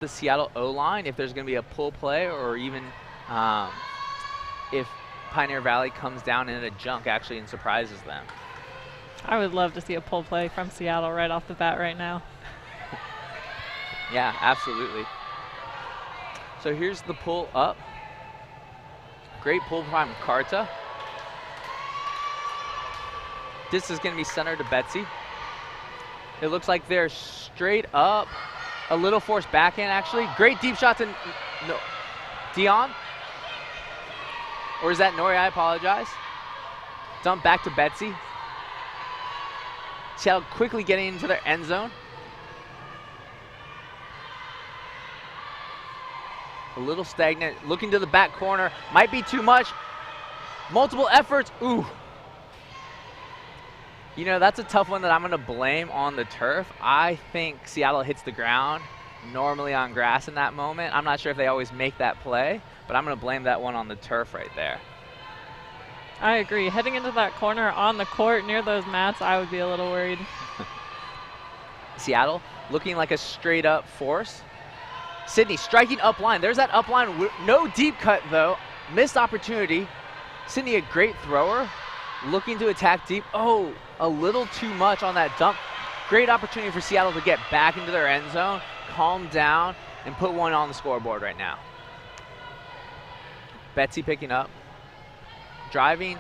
the Seattle O-line if there's going to be a pull play or even if Pioneer Valley comes down in a junk actually and surprises them. I would love to see a pull play from Seattle right off the bat right now. Yeah, absolutely. So here's the pull up. Great pull from Carta. This is going to be centered to Betsy. It looks like they're straight up. A little forced backhand, actually. Great deep shots in Dion. Or is that Nori? I apologize. Dump back to Betsy. Seattle quickly getting into their end zone. A little stagnant. Looking to the back corner. Might be too much. Multiple efforts. Ooh. You know, that's a tough one that I'm going to blame on the turf. I think Seattle hits the ground normally on grass in that moment. I'm not sure if they always make that play, but I'm going to blame that one on the turf right there. I agree. Heading into that corner on the court near those mats, I would be a little worried. Seattle looking like a straight up force. Sydney striking up line. There's that up line. No deep cut, though. Missed opportunity. Sydney, a great thrower. Looking to attack deep. Oh, a little too much on that dump. Great opportunity for Seattle to get back into their end zone, calm down, and put one on the scoreboard right now. Betsy picking up. Driving.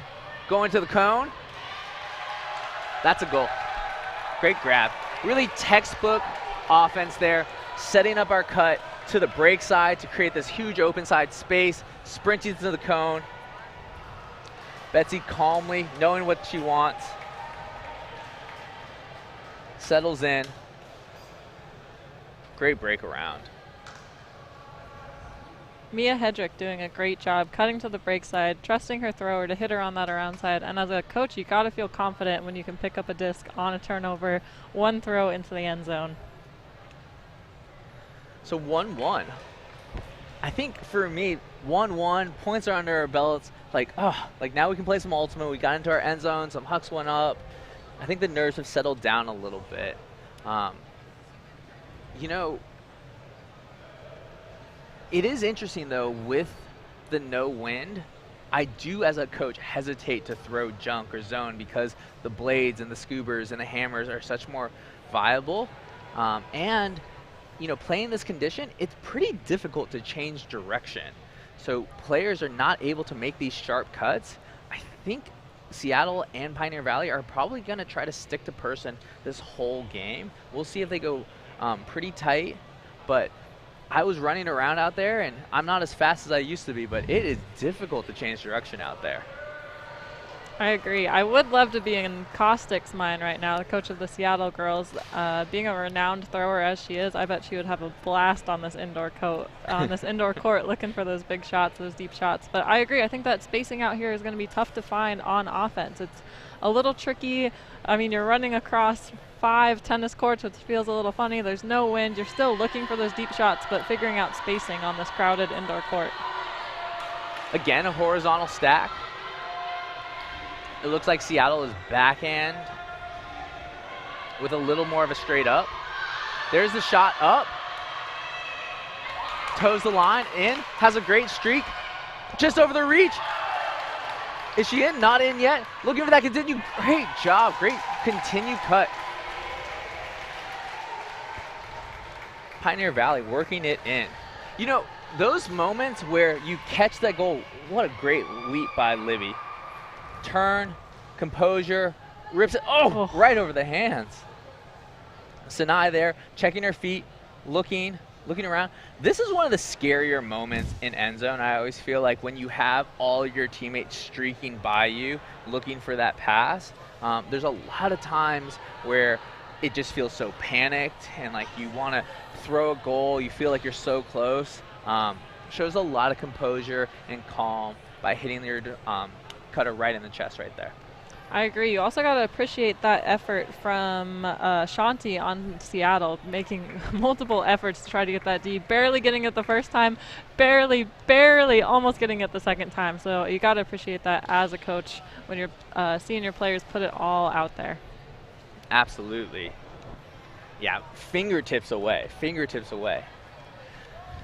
Going to the cone. That's a goal. Great grab. Really textbook offense there. Setting up our cut to the break side to create this huge open side space. Sprinting to the cone. Betsy calmly, knowing what she wants, settles in. Great break around. Mia Hedrick doing a great job cutting to the break side, trusting her thrower to hit her on that around side. And as a coach, you got to feel confident when you can pick up a disc on a turnover, one throw into the end zone. So 1-1. I think for me, 1-1, points are under our belts. Like now we can play some ultimate. We got into our end zone, some hucks went up. I think the nerves have settled down a little bit. You know, it is interesting though with the no wind. I do, as a coach, hesitate to throw junk or zone because the blades and the scoobers and the hammers are such more viable. And you know, playing this condition, it's pretty difficult to change direction. So players are not able to make these sharp cuts. I think Seattle and Pioneer Valley are probably going to try to stick to person this whole game. We'll see if they go pretty tight, but I was running around out there, and I'm not as fast as I used to be, but it is difficult to change direction out there. I agree. I would love to be in Caustic's mind right now, the coach of the Seattle girls. Being a renowned thrower as she is, I bet she would have a blast on this indoor court looking for those big shots, those deep shots. But I agree. I think that spacing out here is going to be tough to find on offense. It's a little tricky. I mean, you're running across 5 tennis courts, which feels a little funny. There's no wind. You're still looking for those deep shots, but figuring out spacing on this crowded indoor court. Again, a horizontal stack. It looks like Seattle is backhand with a little more of a straight up. There's the shot up. Toes the line, in, has a great streak. Just over the reach. Is she in? Not in yet. Looking for that continue. Great job, great continued cut. Pioneer Valley working it in. You know, those moments where you catch that goal, what a great leap by Libby. Turn, composure, rips it, right over the hands. Sinai there, checking her feet, looking around. This is one of the scarier moments in end zone. I always feel like when you have all your teammates streaking by you, looking for that pass, there's a lot of times where it just feels so panicked and like you want to throw a goal, you feel like you're so close. Shows a lot of composure and calm by hitting your cutter right in the chest right there. I agree. You also got to appreciate that effort from Shanti on Seattle, making multiple efforts to try to get that D, barely getting it the first time, barely almost getting it the second time. So you got to appreciate that as a coach when you're seeing your players put it all out there. Absolutely. Yeah, fingertips away.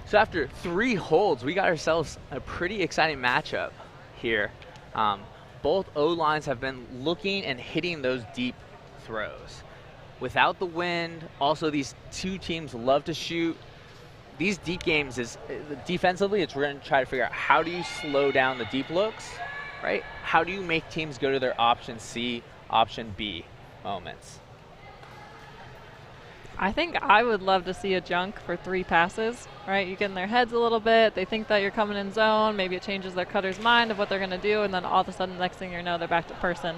So after 3 holds, we got ourselves a pretty exciting matchup here. Both O-lines have been looking and hitting those deep throws. Without the wind, also these two teams love to shoot. These deep games is defensively, we're going to try to figure out how do you slow down the deep looks, right? How do you make teams go to their option C, option B moments? I think I would love to see a junk for 3 passes, right? You get in their heads a little bit. They think that you're coming in zone. Maybe it changes their cutter's mind of what they're going to do, and then all of a sudden, next thing you know, they're back to person,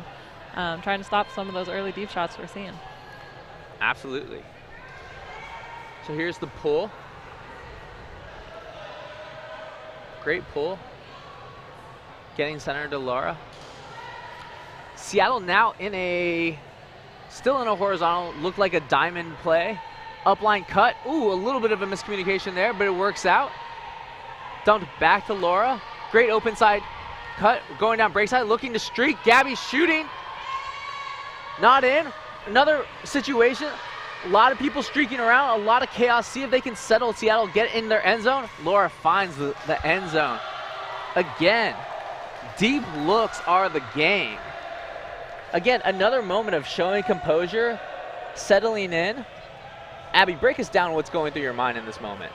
trying to stop some of those early deep shots we're seeing. Absolutely. So here's the pull. Great pull. Getting center to Laura. Seattle now still in a horizontal, looked like a diamond play. Upline cut. Ooh, a little bit of a miscommunication there, but it works out. Dumped back to Laura. Great open side cut. Going down break side, looking to streak. Gabby shooting. Not in. Another situation. A lot of people streaking around. A lot of chaos. See if they can settle Seattle, get in their end zone. Laura finds the end zone. Again, deep looks are the game. Again, another moment of showing composure, settling in. Abby, break us down what's going through your mind in this moment.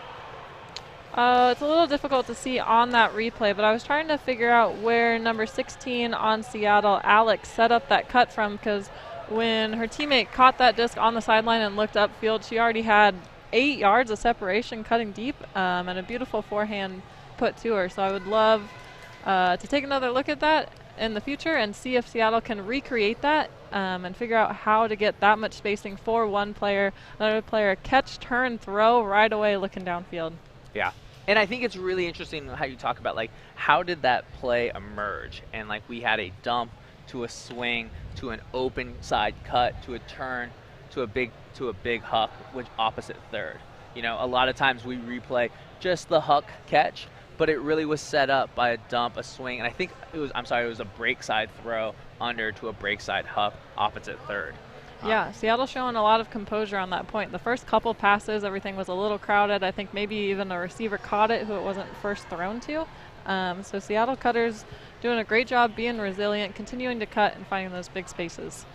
It's a little difficult to see on that replay, but I was trying to figure out where number 16 on Seattle, Alex, set up that cut from, because when her teammate caught that disc on the sideline and looked upfield, she already had 8 yards of separation cutting deep, and a beautiful forehand put to her. So I would love to take another look at that in the future and see if Seattle can recreate that and figure out how to get that much spacing for one player, another player catch, turn, throw right away looking downfield. Yeah. And I think it's really interesting how you talk about, like, how did that play emerge? And, like, we had a dump to a swing to an open side cut to a turn to a big huck, which opposite third. You know, a lot of times we replay just the huck catch, but it really was set up by a dump, a swing, and I think it was a break side throw under to a break side huck opposite third. Yeah, Seattle showing a lot of composure on that point. The first couple passes, everything was a little crowded. I think maybe even a receiver caught it who it wasn't first thrown to. So Seattle cutters doing a great job being resilient, continuing to cut and finding those big spaces.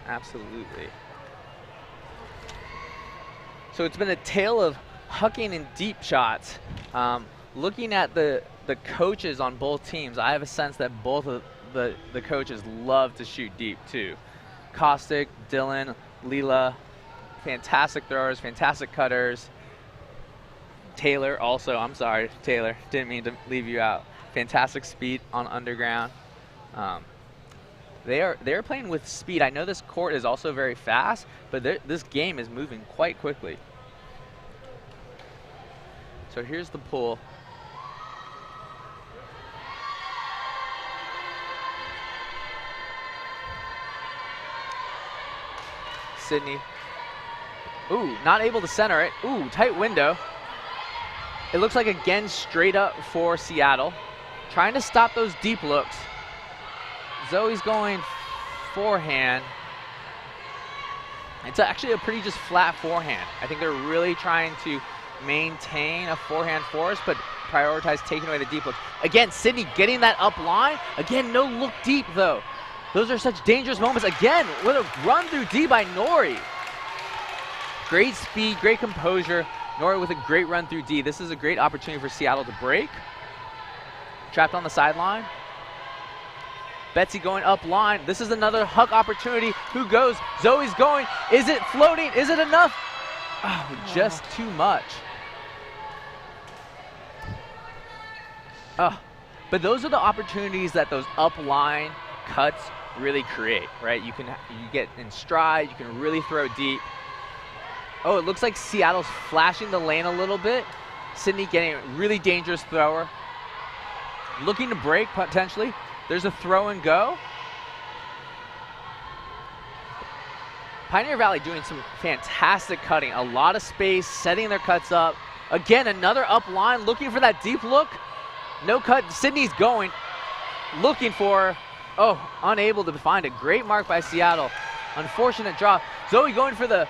Absolutely. So it's been a tale of hucking and deep shots. Looking at the coaches on both teams, I have a sense that both of the coaches love to shoot deep too. Caustic, Dylan, Leela, fantastic throwers, fantastic cutters. Taylor also, I'm sorry, Taylor, didn't mean to leave you out. Fantastic speed on underground. They're playing with speed. I know this court is also very fast, but this game is moving quite quickly. So here's the pull. Sydney. Ooh, not able to center it. Ooh, tight window. It looks like again straight up for Seattle. Trying to stop those deep looks. Zoe's going forehand. It's actually a pretty just flat forehand. I think they're really trying to maintain a forehand for us, but prioritize taking away the deep look. Again, Sydney getting that up line. Again, no look deep though. Those are such dangerous moments. Again, with a run through D by Nori. Great speed, great composure. Nori with a great run through D. This is a great opportunity for Seattle to break. Trapped on the sideline. Betsy going up line. This is another huck opportunity. Who goes? Zoe's going. Is it floating? Is it enough? Oh, just too much. But those are the opportunities that those up line cuts really create, right? You get in stride, you can really throw deep. Oh, it looks like Seattle's flashing the lane a little bit. Sydney getting a really dangerous thrower. Looking to break potentially. There's a throw and go. Pioneer Valley doing some fantastic cutting. A lot of space, setting their cuts up. Again, another up line, looking for that deep look. No cut, Sydney's going. Looking for, unable to find a great mark by Seattle. Unfortunate drop. Zoe going for the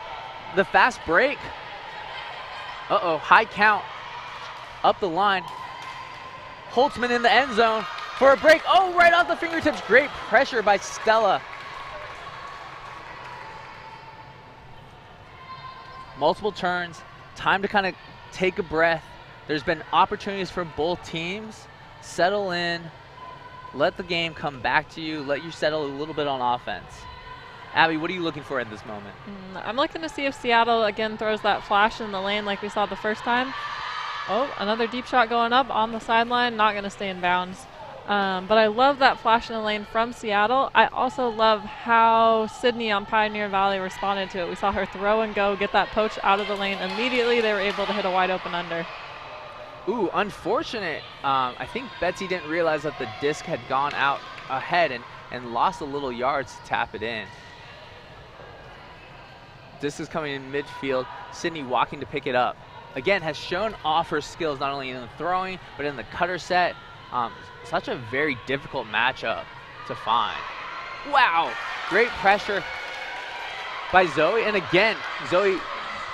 fast break. Uh-oh, high count. Up the line. Holtzman in the end zone for a break. Oh, right off the fingertips. Great pressure by Stella. Multiple turns. Time to kind of take a breath. There's been opportunities for both teams. Settle in. Let the game come back to you. Let you settle a little bit on offense. Abby, what are you looking for at this moment? I'm looking to see if Seattle again throws that flash in the lane like we saw the first time. Oh, another deep shot going up on the sideline. Not going to stay in bounds. But I love that flash in the lane from Seattle. I also love how Sydney on Pioneer Valley responded to it. We saw her throw and go, get that poach out of the lane. Immediately they were able to hit a wide open under. Ooh, unfortunate. I think Betsy didn't realize that the disc had gone out ahead and lost a little yards to tap it in. Disc is coming in midfield. Sydney walking to pick it up. Again, has shown off her skills not only in the throwing, but in the cutter set. Such a very difficult matchup to find. Wow, great pressure by Zoe. And again, Zoe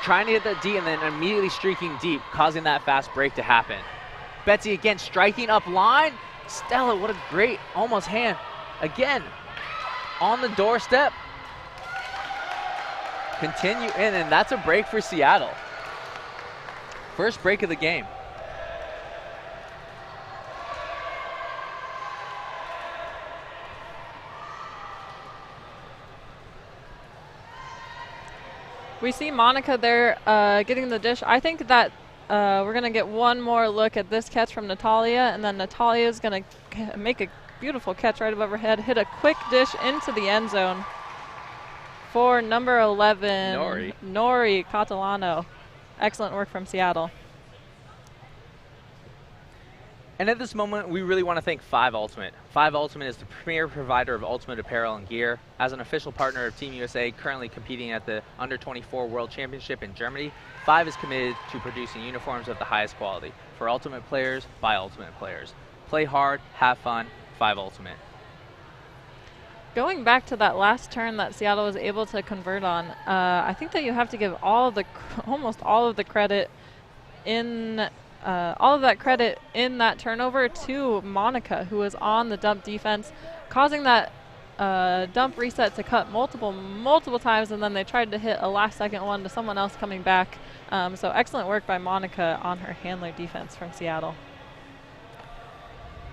trying to hit that D and then immediately streaking deep, causing that fast break to happen. Betsy again striking up line. Stella, what a great almost hand. Again, on the doorstep. Continue in, and that's a break for Seattle. First break of the game. We see Monica there getting the dish. I think that we're going to get one more look at this catch from Natalia, and then Natalia is going to make a beautiful catch right above her head, hit a quick dish into the end zone for number 11, Nori Catalano. Excellent work from Seattle. And at this moment, we really want to thank 5 Ultimate. 5 Ultimate is the premier provider of ultimate apparel and gear. As an official partner of Team USA, currently competing at the Under-24 World Championship in Germany, 5 is committed to producing uniforms of the highest quality for Ultimate players by Ultimate players. Play hard, have fun, 5 Ultimate. Going back to that last turn that Seattle was able to convert on, I think that you have to give almost all of the credit in all of that credit in that turnover to Monica, who was on the dump defense, causing that dump reset to cut multiple times, and then they tried to hit a last-second one to someone else coming back. So excellent work by Monica on her handler defense from Seattle.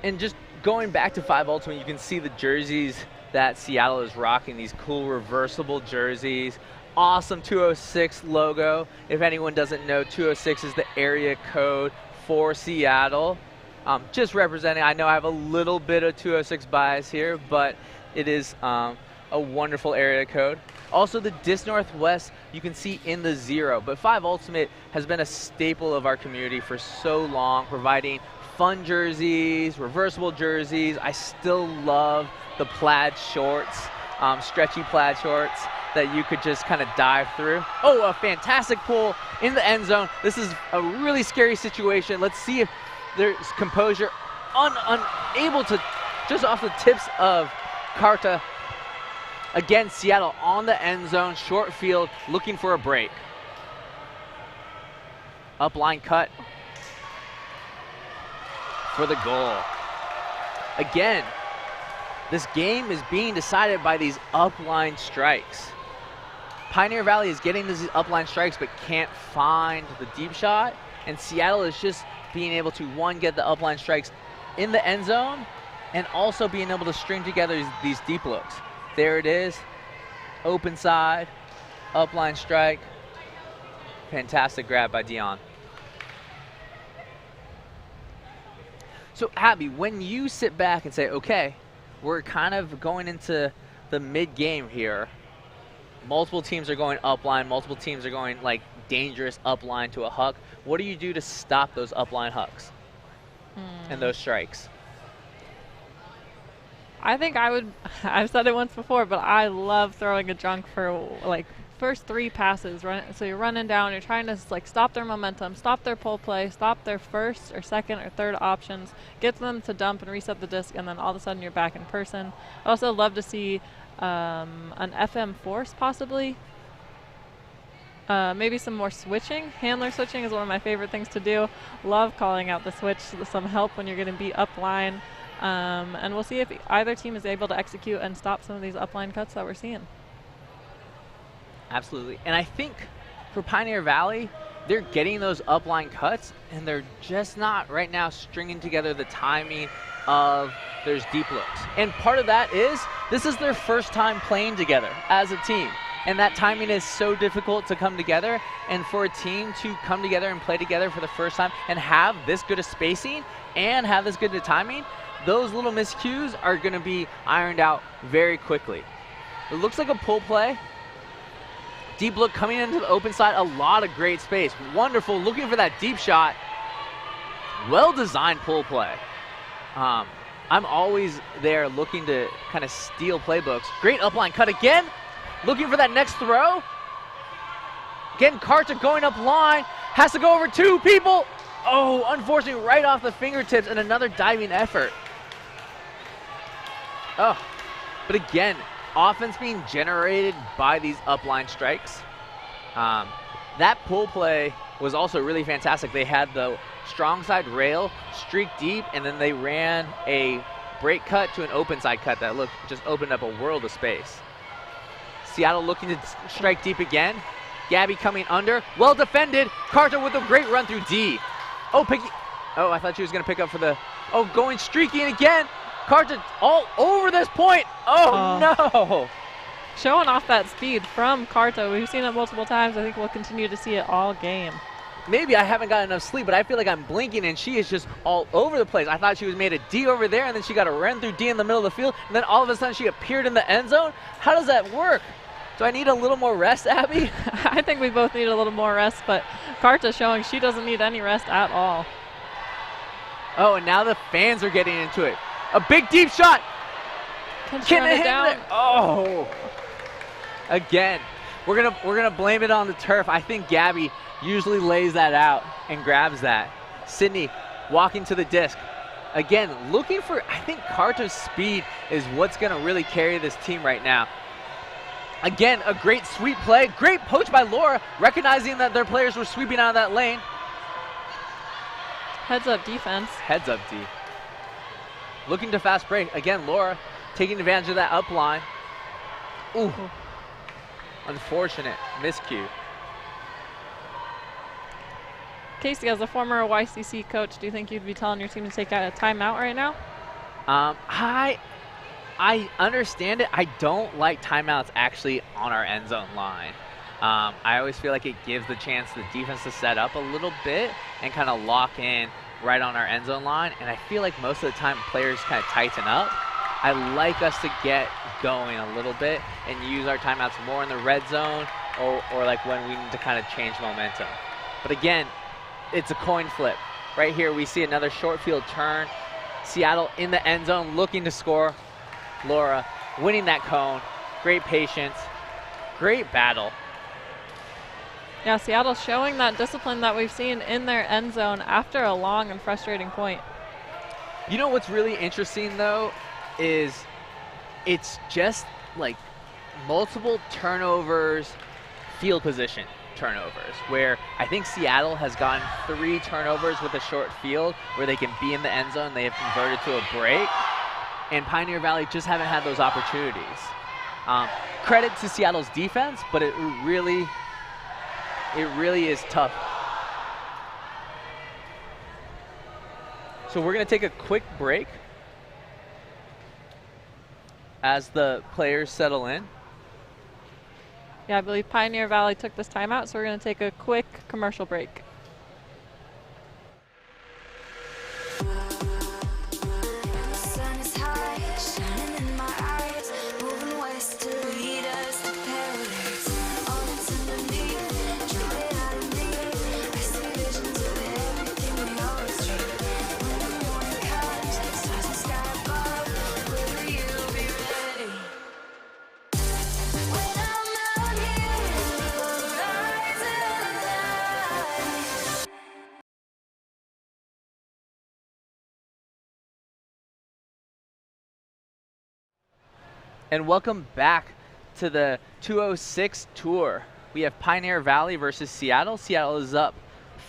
And just going back to 5 Ultimate, you can see the jerseys that Seattle is rocking, these cool reversible jerseys. Awesome 206 logo. If anyone doesn't know, 206 is the area code for Seattle. Just representing, I know I have a little bit of 206 bias here, but it is a wonderful area code. Also the Dis Northwest, you can see in the 0, but 5 Ultimate has been a staple of our community for so long, providing fun jerseys, reversible jerseys. I still love the plaid shorts, stretchy plaid shorts that you could just kind of dive through. Oh, a fantastic pull in the end zone. This is a really scary situation. Let's see if there's composure. Unable to, just off the tips of Carta. Again, Seattle on the end zone, short field, looking for a break. Upline cut for the goal. Again, this game is being decided by these upline strikes. Pioneer Valley is getting these upline strikes but can't find the deep shot, and Seattle is just being able to, one, get the upline strikes in the end zone, and also being able to string together these deep looks. There it is, open side, upline strike. Fantastic grab by Dion. So Abby, when you sit back and say, okay, we're kind of going into the mid-game here, multiple teams are going upline, multiple teams are going like dangerous upline to a huck, what do you do to stop those upline hucks and those strikes? I think I would, I've said it once before, but I love throwing a junk for like first 3 passes. So you're running down, you're trying to like stop their momentum, stop their pull play, stop their first or second or third options, get them to dump and reset the disc, and then all of a sudden you're back in person. I also love to see an FM force possibly. Maybe some more switching. Handler switching is one of my favorite things to do. Love calling out the switch, some help when you're going to be up line. And we'll see if either team is able to execute and stop some of these upline cuts that we're seeing. Absolutely. And I think for Pioneer Valley, they're getting those upline cuts, and they're just not right now stringing together the timing of those deep looks. And part of that is this is their first time playing together as a team. And that timing is so difficult to come together. And for a team to come together and play together for the first time and have this good of spacing and have this good of timing, those little miscues are going to be ironed out very quickly. It looks like a pull play. Deep look coming into the open side, a lot of great space. Wonderful, looking for that deep shot. Well-designed pull play. I'm always there looking to kind of steal playbooks. Great upline cut again. Looking for that next throw. Again, Carter going up line. Has to go over two people. Oh, unfortunately, right off the fingertips and another diving effort. Oh, but again, offense being generated by these upline strikes. That pull play was also really fantastic. They had the strong side rail, streak deep, and then they ran a break cut to an open side cut that just opened up a world of space. Seattle looking to strike deep again. Gabby coming under. Well defended. Carter with a great run through D. Oh, I thought she was going to pick up for the... Oh, going streaky and again. Carter all over this point. Oh, no. Showing off that speed from Carto. We've seen it multiple times. I think we'll continue to see it all game. Maybe I haven't got enough sleep, but I feel like I'm blinking and she is just all over the place. I thought she was made a D over there, and then she got a run through D in the middle of the field, and then all of a sudden she appeared in the end zone. How does that work? Do I need a little more rest, Abby? I think we both need a little more rest, but Carta showing she doesn't need any rest at all. Oh, and now the fans are getting into it. A big deep shot. Can it down? Oh. Again, we're gonna blame it on the turf. I think Gabby usually lays that out and grabs that. Sydney walking to the disc. Again, looking for, I think Carter's speed is what's gonna really carry this team right now. Again, a great sweep play. Great poach by Laura, recognizing that their players were sweeping out of that lane. Heads up defense. Heads up D. Looking to fast break. Again, Laura taking advantage of that up line. Ooh. Unfortunate miscue. Casey, as a former YCC coach, do you think you'd be telling your team to take a timeout right now? I understand it. I don't like timeouts actually on our end zone line. I always feel like it gives the chance the defense to set up a little bit and kind of lock in right on our end zone line. And I feel like most of the time players kind of tighten up. I like us to get going a little bit and use our timeouts more in the red zone or like when we need to kind of change momentum. But again, it's a coin flip. Right here we see another short field turn. Seattle in the end zone looking to score. Laura winning that cone. Great patience. Great battle. Yeah, Seattle showing that discipline that we've seen in their end zone after a long and frustrating point. You know what's really interesting though is it's just like multiple turnovers, field position turnovers, where I think Seattle has gotten 3 turnovers with a short field where they can be in the end zone. They have converted to a break, and Pioneer Valley just haven't had those opportunities. Credit to Seattle's defense, but it really is tough. So we're going to take a quick break as the players settle in. Yeah, I believe Pioneer Valley took this timeout, so we're going to take a quick commercial break. And welcome back to the 206 tour. we have Pioneer Valley versus Seattle. Seattle is up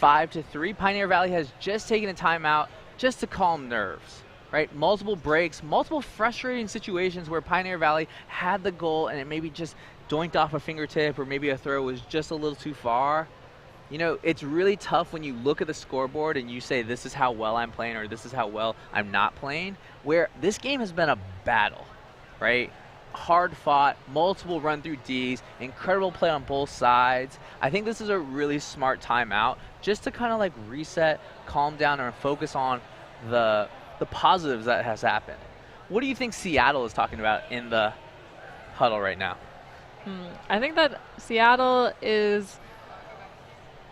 5-3. Pioneer Valley has just taken a timeout just to calm nerves, right? Multiple breaks, multiple frustrating situations where Pioneer Valley had the goal and it maybe just doinked off a fingertip, or maybe a throw was just a little too far. You know, it's really tough when you look at the scoreboard and you say, this is how well I'm playing, or this is how well I'm not playing, where this game has been a battle, right? Hard fought, multiple run through Ds, incredible play on both sides. I think this is a really smart timeout just to kind of like reset, calm down, and focus on the positives that has happened. What do you think Seattle is talking about in the huddle right now? I think that Seattle is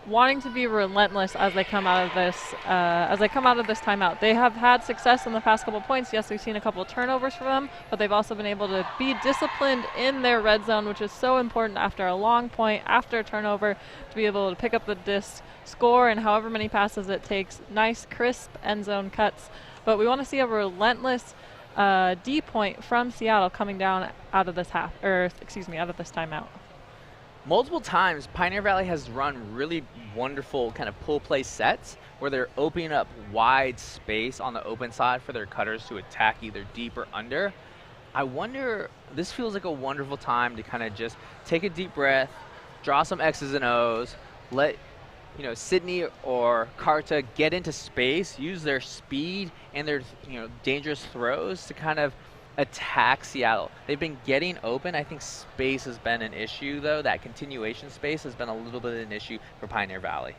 wanting to be relentless as they come out of this timeout. They have had success in the past couple points. Yes, we've seen a couple of turnovers from them, but they've also been able to be disciplined in their red zone, which is so important after a long point, after a turnover, to be able to pick up the disc, score, and however many passes it takes. Nice, crisp end zone cuts. But we want to see a relentless D point from Seattle coming down out of this out of this timeout. Multiple times, Pioneer Valley has run really wonderful kind of pull play sets where they're opening up wide space on the open side for their cutters to attack either deep or under. I wonder, this feels like a wonderful time to kind of just take a deep breath, draw some X's and O's, let Sydney or Carta get into space, use their speed and their dangerous throws to kind of attack Seattle. They've been getting open. I think space has been an issue, though. That continuation space has been a little bit of an issue for Pioneer Valley.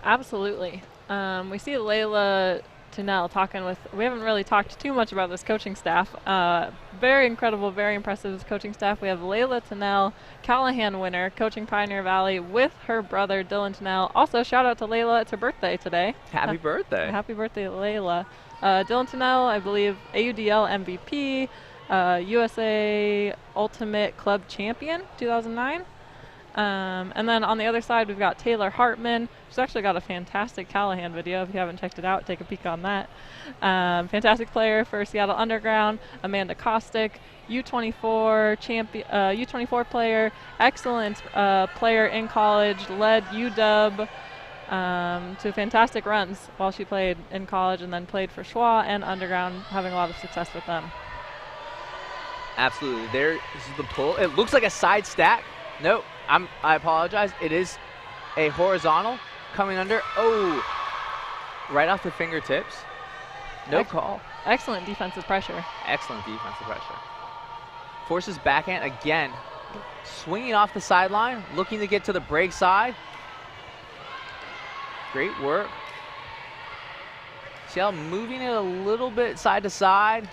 Absolutely. We see Layla Tunnell talking with, we haven't really talked too much about this coaching staff. Very incredible, very impressive coaching staff. We have Layla Tunnell, Callahan winner, coaching Pioneer Valley with her brother Dylan Tunnell. Also, shout out to Layla. It's her birthday today. Happy birthday. Happy birthday, Layla. Dylan Tunnell, I believe, AUDL MVP, USA Ultimate Club Champion, 2009. And then on the other side, we've got Taylor Hartman. She's actually got a fantastic Callahan video. If you haven't checked it out, take a peek on that. Fantastic player for Seattle Underground. Amanda Kostick, U24 champion, U24 player, excellent player in college, led UW to fantastic runs while she played in college, and then played for Schwa and Underground, having a lot of success with them. Absolutely. There is the pull. It looks like a side stack. Nope. I apologize. It is a horizontal coming under. Oh, right off the fingertips. No call. Excellent defensive pressure. Excellent defensive pressure. Forces backhand again. Swinging off the sideline, looking to get to the break side. Great work. Seattle moving it a little bit side to side.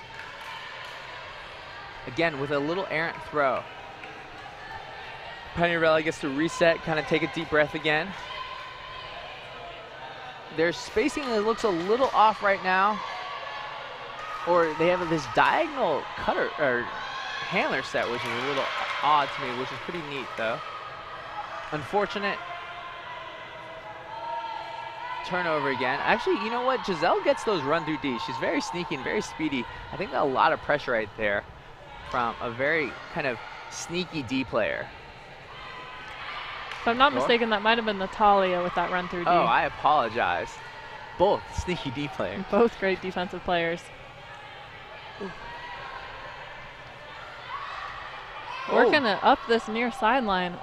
Again, with a little errant throw. Pioneer Valley gets to reset, kind of take a deep breath again. Their spacing looks a little off right now. Or they have this diagonal cutter or handler set, which is a little odd to me, which is pretty neat though. Unfortunate. Turnover again. Actually, you know what? Giselle gets those run through Ds. She's very sneaky and very speedy. I think a lot of pressure right there from a very kind of sneaky D player. If I'm not mistaken, that might have been Natalia with that run through D. Oh, I apologize. Both sneaky D players. Both great defensive players. Working it up this near sideline.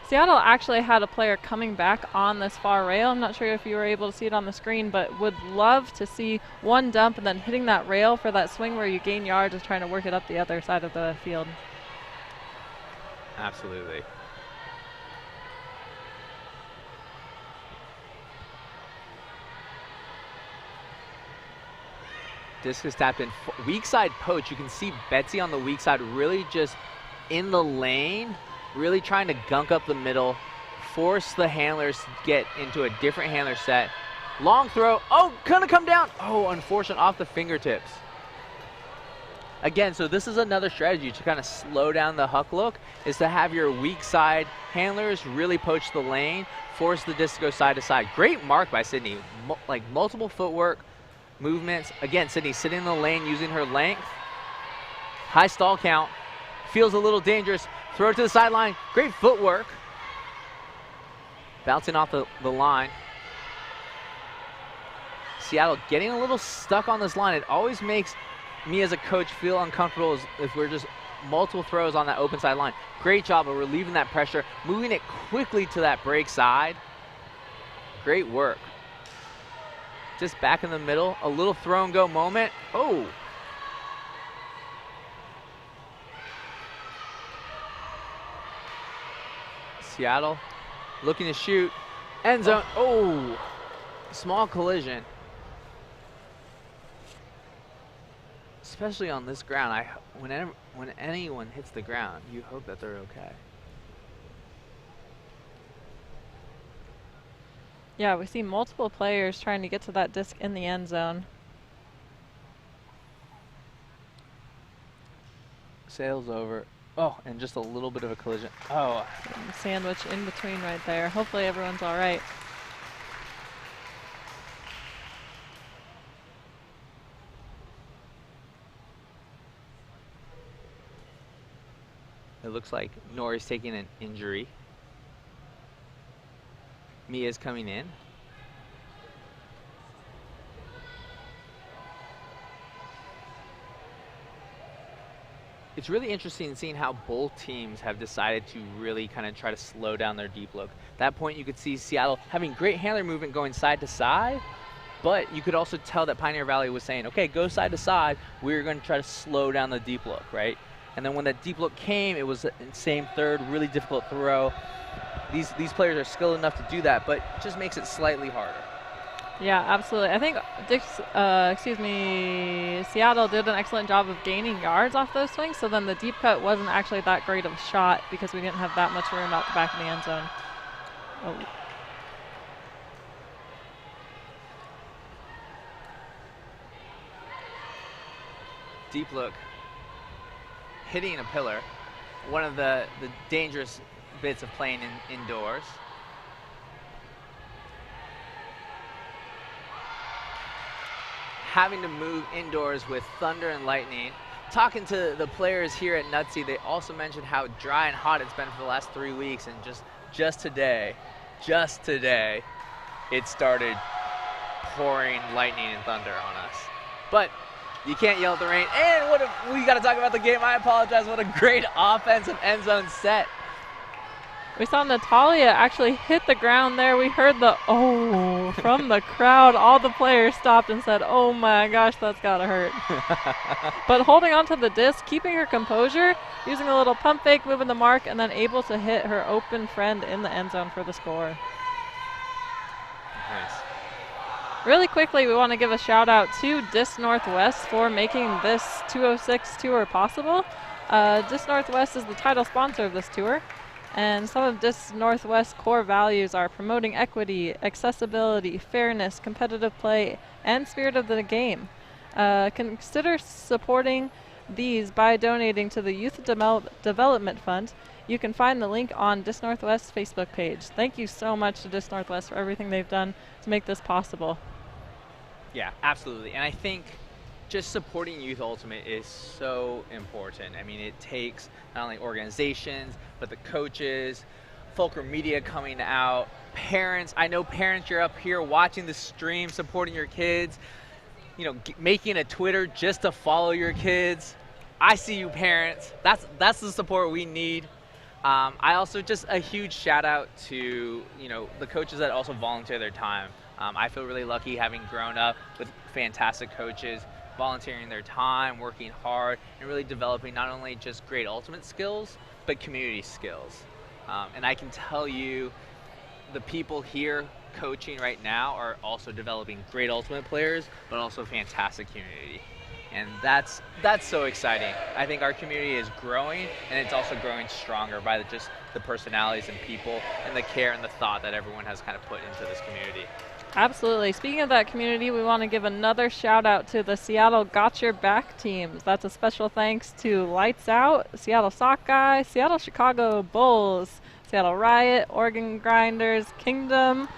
Seattle actually had a player coming back on this far rail. I'm not sure if you were able to see it on the screen, but would love to see one dump and then hitting that rail for that swing where you gain yards, is trying to work it up the other side of the field. Absolutely. Disc is tapped in. Weak side poach. You can see Betsy on the weak side really just in the lane, really trying to gunk up the middle, force the handlers to get into a different handler set. Long throw. Oh, gonna come down. Oh, unfortunate, off the fingertips. Again, so this is another strategy to kind of slow down the huck look, is to have your weak side handlers really poach the lane, force the disc to go side to side. Great mark by Sydney. Like multiple footwork movements. Again, Sydney sitting in the lane using her length. High stall count. feels a little dangerous. Throw it to the sideline. Great footwork. Bouncing off the line. Seattle getting a little stuck on this line. It always makes me as a coach feel uncomfortable if we're just multiple throws on that open side line. Great job of relieving that pressure, moving it quickly to that break side. Great work. Just back in the middle, a little throw and go moment. Oh. Seattle looking to shoot. End zone. Oh. Small collision. Especially on this ground, when anyone hits the ground, you hope that they're okay. Yeah, we see multiple players trying to get to that disc in the end zone. Sails over. Oh, and just a little bit of a collision. Oh. Sandwich in between right there. Hopefully everyone's all right. It looks like Nori's taking an injury. Mia's coming in. It's really interesting seeing how both teams have decided to really kind of try to slow down their deep look. At that point, you could see Seattle having great handler movement going side to side, but you could also tell that Pioneer Valley was saying, okay, go side to side. We're going to try to slow down the deep look, right? And then when that deep look came, it was the same third, really difficult throw. These players are skilled enough to do that, but it just makes it slightly harder. Yeah, absolutely. I think Seattle did an excellent job of gaining yards off those swings, so then the deep cut wasn't actually that great of a shot because we didn't have that much room out the back of the end zone. Oh. Deep look. Hitting a pillar, one of the dangerous bits of playing indoors. Having to move indoors with thunder and lightning. Talking to the players here at Nutsy, they also mentioned how dry and hot it's been for the last 3 weeks, and just today, it started pouring lightning and thunder on us. But you can't yell at the rain. And we got to talk about the game. I apologize. What a great offensive end zone set. We saw Natalia actually hit the ground there. We heard the oh from the crowd. All the players stopped and said, oh my gosh, that's got to hurt. But holding onto the disc, keeping her composure, using a little pump fake, moving the mark, and then able to hit her open friend in the end zone for the score. Nice. Really quickly, we want to give a shout out to Disc Northwest for making this 206 tour possible. Disc Northwest is the title sponsor of this tour, and some of Disc Northwest's core values are promoting equity, accessibility, fairness, competitive play, and spirit of the game. Consider supporting these by donating to the Youth Development Fund. You can find the link on Disc Northwest's Facebook page. Thank you so much to Disc Northwest for everything they've done to make this possible. Yeah, absolutely. And I think just supporting Youth Ultimate is so important. I mean, it takes not only organizations, but the coaches, Fulcrum Media coming out, parents. I know parents, you're up here watching the stream, supporting your kids, you know, making a Twitter just to follow your kids. I see you parents. That's the support we need. I also just a huge shout out to, you know, the coaches that also volunteer their time. I feel really lucky having grown up with fantastic coaches, volunteering their time, working hard, and really developing not only just great ultimate skills, but community skills. And I can tell you, the people here coaching right now are also developing great ultimate players, but also fantastic community. And that's so exciting. I think our community is growing, and it's also growing stronger by just the personalities and people and the care and the thought that everyone has kind of put into this community. Absolutely. Speaking of that community, we want to give another shout out to the Seattle Got Your Back teams. That's a special thanks to Lights Out, Seattle Sockeye, Seattle Chicago Bulls, Seattle Riot, Oregon Grinders, Kingdom,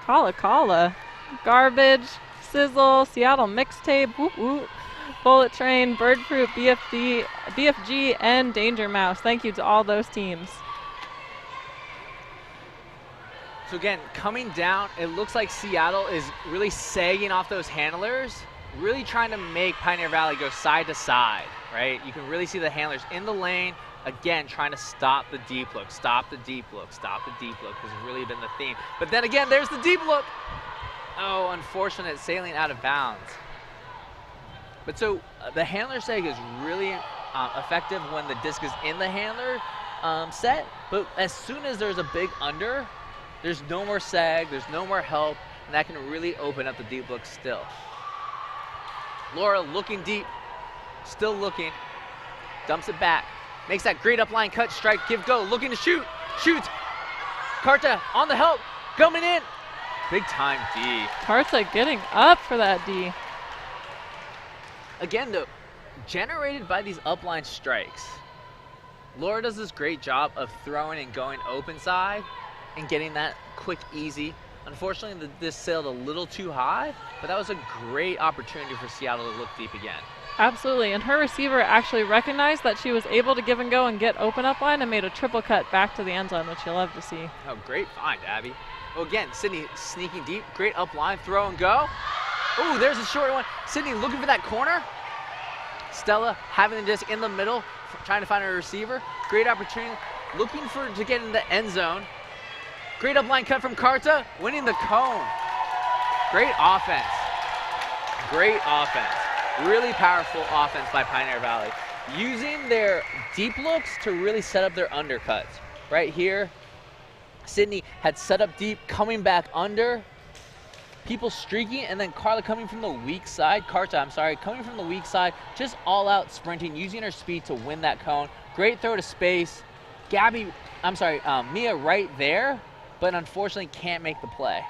Kala Kala, Garbage, Sizzle, Seattle Mixtape, whoop whoop, Bullet Train, Bird Fruit, BFG, and Danger Mouse. Thank you to all those teams. So again, coming down, it looks like Seattle is really sagging off those handlers, really trying to make Pioneer Valley go side to side, right? You can really see the handlers in the lane, again, trying to stop the deep look, stop the deep look, stop the deep look has really been the theme. But then again, there's the deep look. Oh, unfortunate, sailing out of bounds. But so the handler sag is really effective when the disc is in the handler set, but as soon as there's a big under, there's no more sag, there's no more help, and that can really open up the deep look still. Laura looking deep, still looking, dumps it back, makes that great upline cut, strike, give, go, looking to shoot, shoots. Carta on the help, coming in. Big time D. Carta getting up for that D. Again, though, generated by these upline strikes, Laura does this great job of throwing and going open side and getting that quick, easy. Unfortunately, this sailed a little too high, but that was a great opportunity for Seattle to look deep again. Absolutely, and her receiver actually recognized that she was able to give and go and get open up line and made a triple cut back to the end zone, which you'll love to see. Oh, great find, Abby. Well, again, Sydney sneaking deep, great up line, throw and go. Oh, there's a short one. Sydney looking for that corner. Stella having the disc in the middle, trying to find a receiver. Great opportunity, looking to get in the end zone. Great upline cut from Carta, winning the cone. Great offense. Great offense. Really powerful offense by Pioneer Valley. Using their deep looks to really set up their undercuts. Right here, Sydney had set up deep, coming back under. People streaking, and then Carta coming from the weak side. Coming from the weak side, just all out sprinting, using her speed to win that cone. Great throw to space. Mia right there, but unfortunately can't make the play.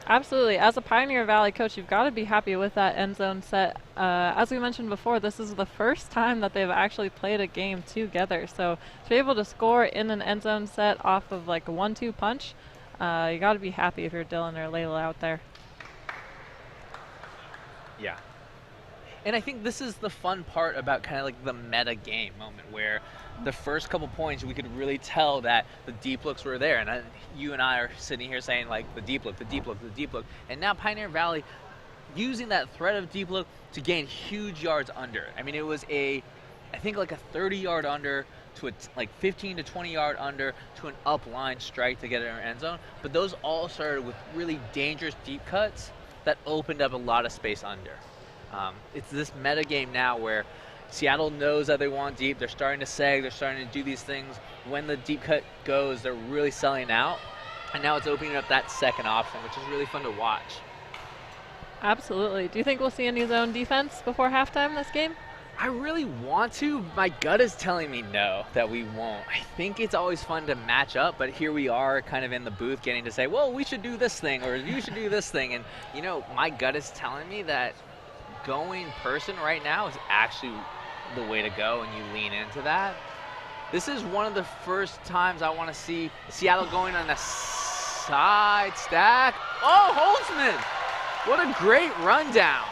Absolutely. As a Pioneer Valley coach, you've got to be happy with that end zone set. As we mentioned before, this is the first time that they've actually played a game together. So to be able to score in an end zone set off of like a 1-2 punch, you got to be happy if you're Dylan or Layla out there. Yeah. And I think this is the fun part about kind of like the meta game moment where the first couple points we could really tell that the deep looks were there. And you and I are sitting here saying like the deep look, the deep look, the deep look. And now Pioneer Valley using that threat of deep look to gain huge yards under. I mean, it was I think like a 30-yard under to a like 15 to 20-yard under to an up line strike to get in our end zone. But those all started with really dangerous deep cuts that opened up a lot of space under. It's this meta game now where Seattle knows that they want deep. They're starting to sag. They're starting to do these things. When the deep cut goes, they're really selling out. And now it's opening up that second option, which is really fun to watch. Absolutely. Do you think we'll see any zone defense before halftime this game? I really want to. My gut is telling me no, that we won't. I think it's always fun to match up, but here we are kind of in the booth getting to say, well, we should do this thing, or you should do this thing. And, you know, my gut is telling me that going person right now is actually the way to go, and you lean into that. This is one of the first times I want to see Seattle going on a side stack. Oh, Holtzman! What a great rundown.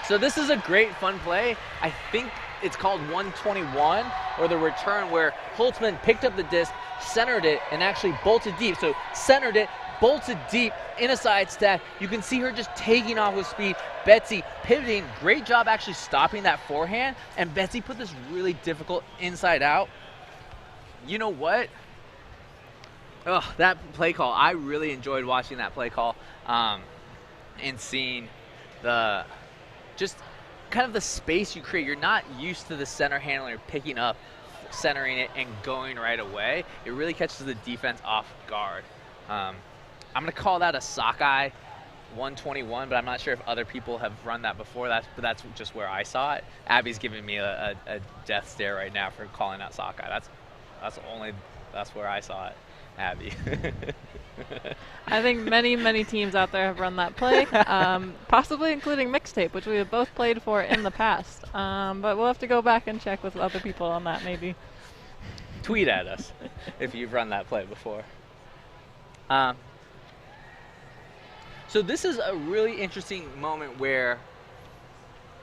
So this is a great fun play. I think it's called 121, or the return where Holtzman picked up the disc, centered it, and actually bolted deep. So centered it, bolted deep in a side stack. You can see her just taking off with speed. Betsy pivoting, great job actually stopping that forehand, and Betsy put this really difficult inside out. You know what? Oh, that play call, I really enjoyed watching that play call and seeing the just kind of the space you create. You're not used to the center handler picking up, centering it, and going right away. It really catches the defense off guard. I'm going to call that a sockeye 121, but I'm not sure if other people have run that before. But that's just where I saw it. Abby's giving me a death stare right now for calling that sockeye. That's where I saw it, Abby. I think many teams out there have run that play, possibly including Mixtape, which we have both played for in the past. But we'll have to go back and check with other people on that maybe. Tweet at us if you've run that play before. So this is a really interesting moment where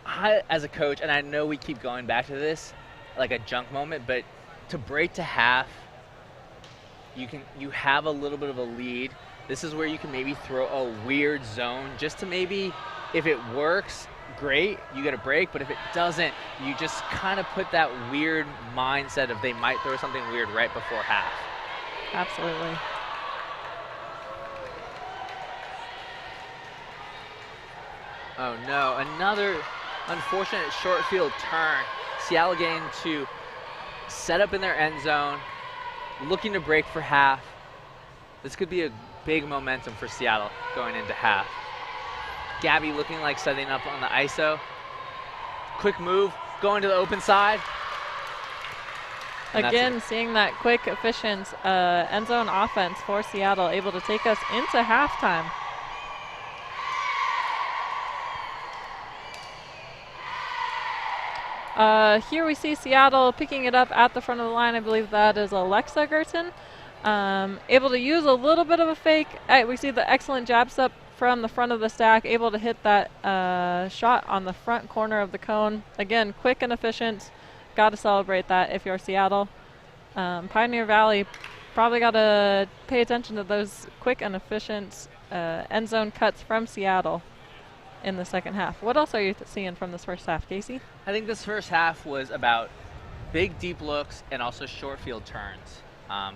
I, as a coach, and I know we keep going back to this, like a junk moment, but to break to half, you have a little bit of a lead. This is where you can maybe throw a weird zone just to maybe, if it works, great, you get a break, but if it doesn't, you just kind of put that weird mindset of they might throw something weird right before half. Absolutely. Oh no, another unfortunate short field turn. Seattle getting to set up in their end zone, looking to break for half. This could be a big momentum for Seattle going into half. Gabby looking like setting up on the ISO. Quick move, going to the open side. Again, seeing that quick, efficient end zone offense for Seattle, able to take us into halftime. Here we see Seattle picking it up at the front of the line. I believe that is Alexa Gerton. Able to use a little bit of a fake. We see the excellent jab step from the front of the stack, able to hit that shot on the front corner of the cone. Again, quick and efficient. Got to celebrate that if you're Seattle. Pioneer Valley probably got to pay attention to those quick and efficient end zone cuts from Seattle in the second half. What else are you seeing from this first half, Casey? I think this first half was about big, deep looks and also short field turns.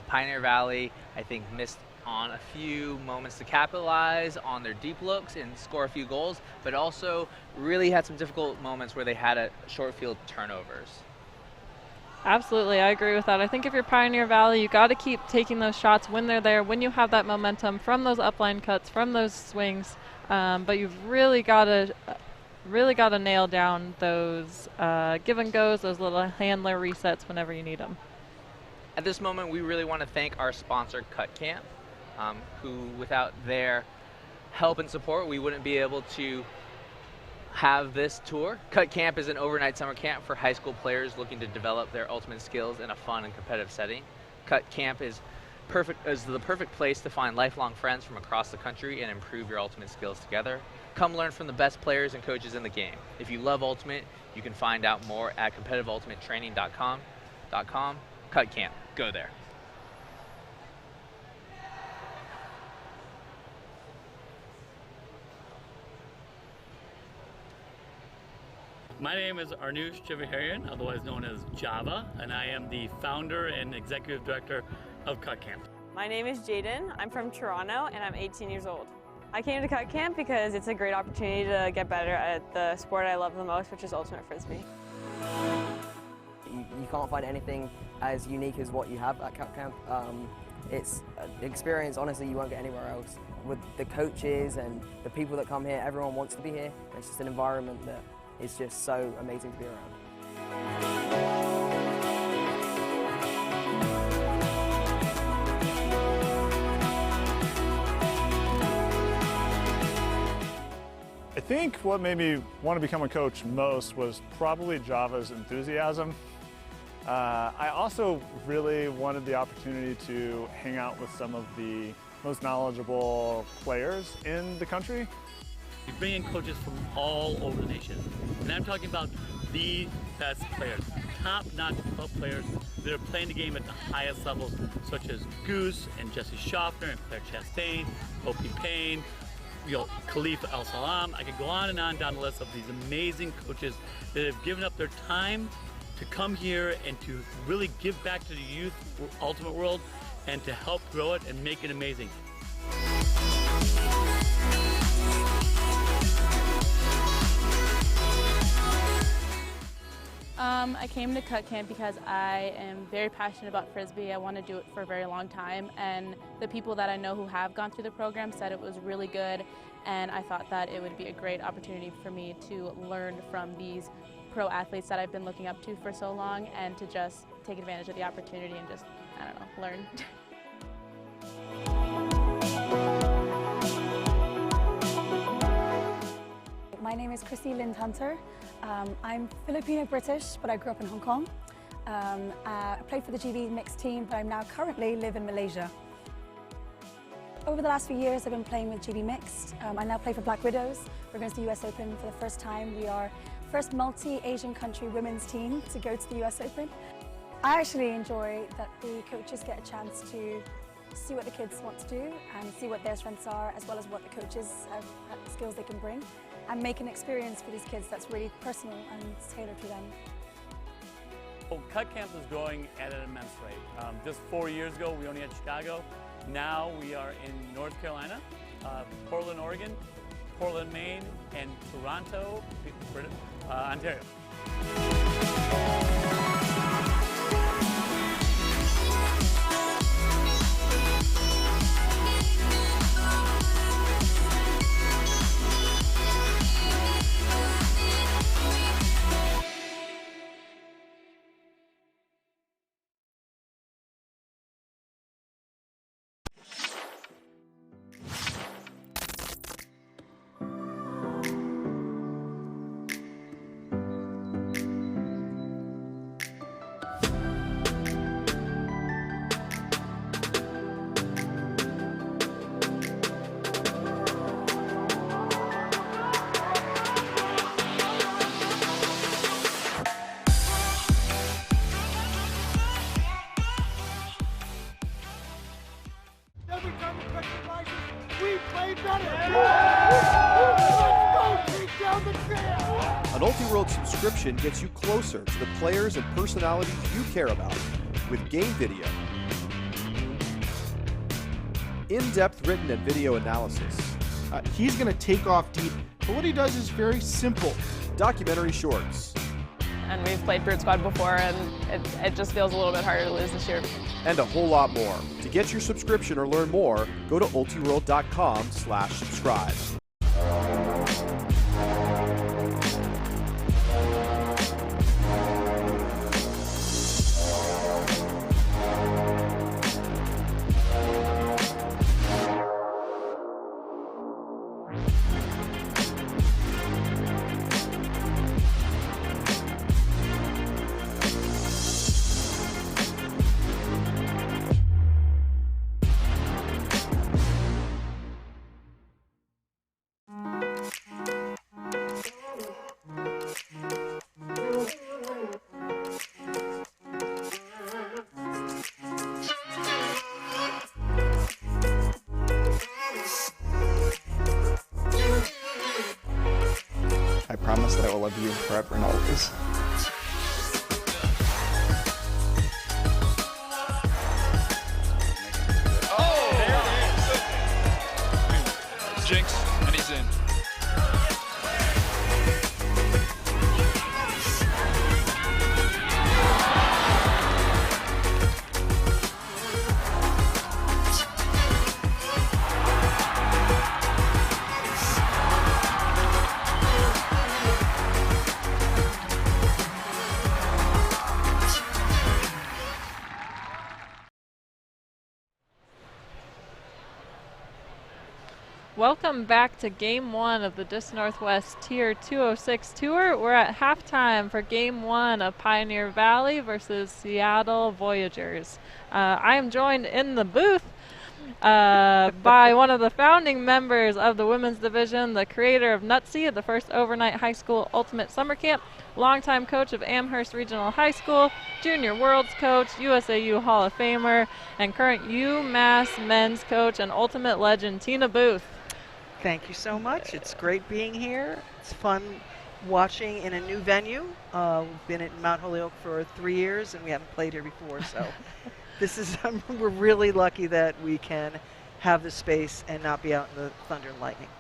Pioneer Valley, I think, missed on a few moments to capitalize on their deep looks and score a few goals, but also really had some difficult moments where they had a short field turnovers. Absolutely, I agree with that. I think if you're Pioneer Valley, you got to keep taking those shots when they're there, when you have that momentum from those upline cuts, from those swings. But you've really got to nail down those give and goes, those little handler resets whenever you need them. At this moment, we really want to thank our sponsor, Cut Camp, who, without their help and support, we wouldn't be able to have this tour. Cut Camp is an overnight summer camp for high school players looking to develop their ultimate skills in a fun and competitive setting. Cut Camp is the perfect place to find lifelong friends from across the country and improve your ultimate skills together. Come learn from the best players and coaches in the game. If you love Ultimate, you can find out more at competitiveultimatetraining.com. Cut Camp, go there. My name is Arnush Javaharian, otherwise known as Java, and I am the founder and executive director of Cut Camp. My name is Jaden. I'm from Toronto and I'm 18 years old. I came to Cut Camp because it's a great opportunity to get better at the sport I love the most, which is Ultimate Frisbee. You can't find anything as unique as what you have at Cut Camp. It's an experience, honestly, you won't get anywhere else. With the coaches and the people that come here, everyone wants to be here. It's just an environment that is just so amazing to be around. I think what made me want to become a coach most was probably Java's enthusiasm. I also really wanted the opportunity to hang out with some of the most knowledgeable players in the country. We bring in coaches from all over the nation, and I'm talking about the best players, top-notch club players that are playing the game at the highest levels, such as Goose and Jesse Schaffner and Claire Chastain, Opie Payne, Khalifa El Salam. I could go on and on down the list of these amazing coaches that have given up their time to come here and to really give back to the youth ultimate world and to help grow it and make it amazing. I came to Cut Camp because I am very passionate about Frisbee. I want to do it for a very long time, and the people that I know who have gone through the program said it was really good, and I thought that it would be a great opportunity for me to learn from these pro athletes that I've been looking up to for so long, and to just take advantage of the opportunity and just, I don't know, learn. My name is Chrissy Lind Hunter. I'm Filipino-British, but I grew up in Hong Kong. I played for the GB mixed team, but I'm now currently live in Malaysia. Over the last few years, I've been playing with GB mixed. I now play for Black Widows. We're going to the US Open for the first time. We are first multi-Asian country women's team to go to the US Open. I actually enjoy that the coaches get a chance to see what the kids want to do and see what their strengths are, as well as what the coaches have skills they can bring, and make an experience for these kids that's really personal and tailored to them. Well, Cut Camp is growing at an immense rate. Just 4 years ago, we only had Chicago. Now we are in North Carolina, Portland, Oregon, Portland, Maine, and Toronto, Ontario. Every time the pressure rises, we play better. Let's go take down the champ. An Ultiworld subscription gets you closer to the players and personalities you care about with game video, in-depth written and video analysis, He's going to take off deep, but what he does is very simple. documentary shorts, And we've played Brute Squad before, and it just feels a little bit harder to lose this year. and a whole lot more. To get your subscription or learn more, go to ultiworld.com/subscribe. I promise that I will love you forever and always. Jinx, and he's in. Welcome back to Game 1 of the Disc Northwest Tier 206 Tour. We're at halftime for Game 1 of Pioneer Valley versus Seattle Voyagers. I am joined in the booth by one of the founding members of the women's division, the creator of Nutsy, the first overnight high school ultimate summer camp, longtime coach of Amherst Regional High School, junior worlds coach, USAU Hall of Famer, and current UMass men's coach and ultimate legend, Tina Booth. Thank you so much. It's great being here. It's fun watching in a new venue. We've been at Mount Holyoke for 3 years, and we haven't played here before. So this is we're really lucky that we can have the space and not be out in the thunder and lightning.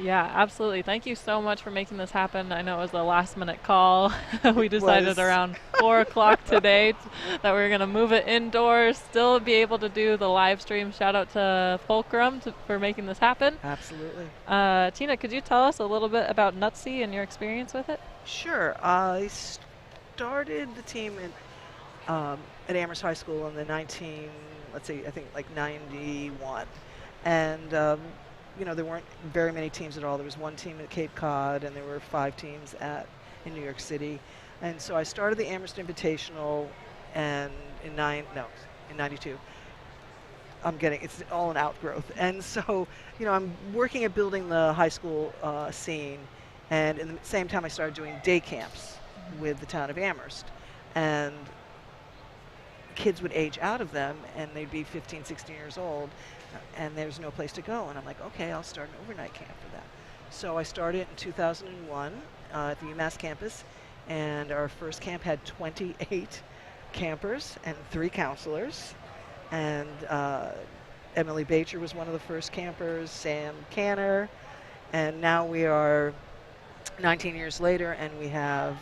Yeah, absolutely. Thank you so much for making this happen. I know it was a last-minute call. We decided around 4 o'clock today that we were going to move it indoors, still be able to do the live stream. Shout out to Fulcrum for making this happen. Absolutely. Tina, could you tell us a little bit about Nutsy and your experience with it? Sure. I started the team at Amherst High School in the 91. And you know, there weren't very many teams at all. There was one team at Cape Cod, and there were 5 teams in New York City. And so I started the Amherst Invitational, and in 92. It's all an outgrowth. And so, you know, I'm working at building the high school scene, And in the same time, I started doing day camps with the town of Amherst. And kids would age out of them, and they'd be 15, 16 years old, and there's no place to go. And I'm like, okay, I'll start an overnight camp for that. So I started in 2001 at the UMass campus, and our first camp had 28 campers and 3 counselors. And Emily Bacher was one of the first campers, Sam Canner, and now we are 19 years later, and we have,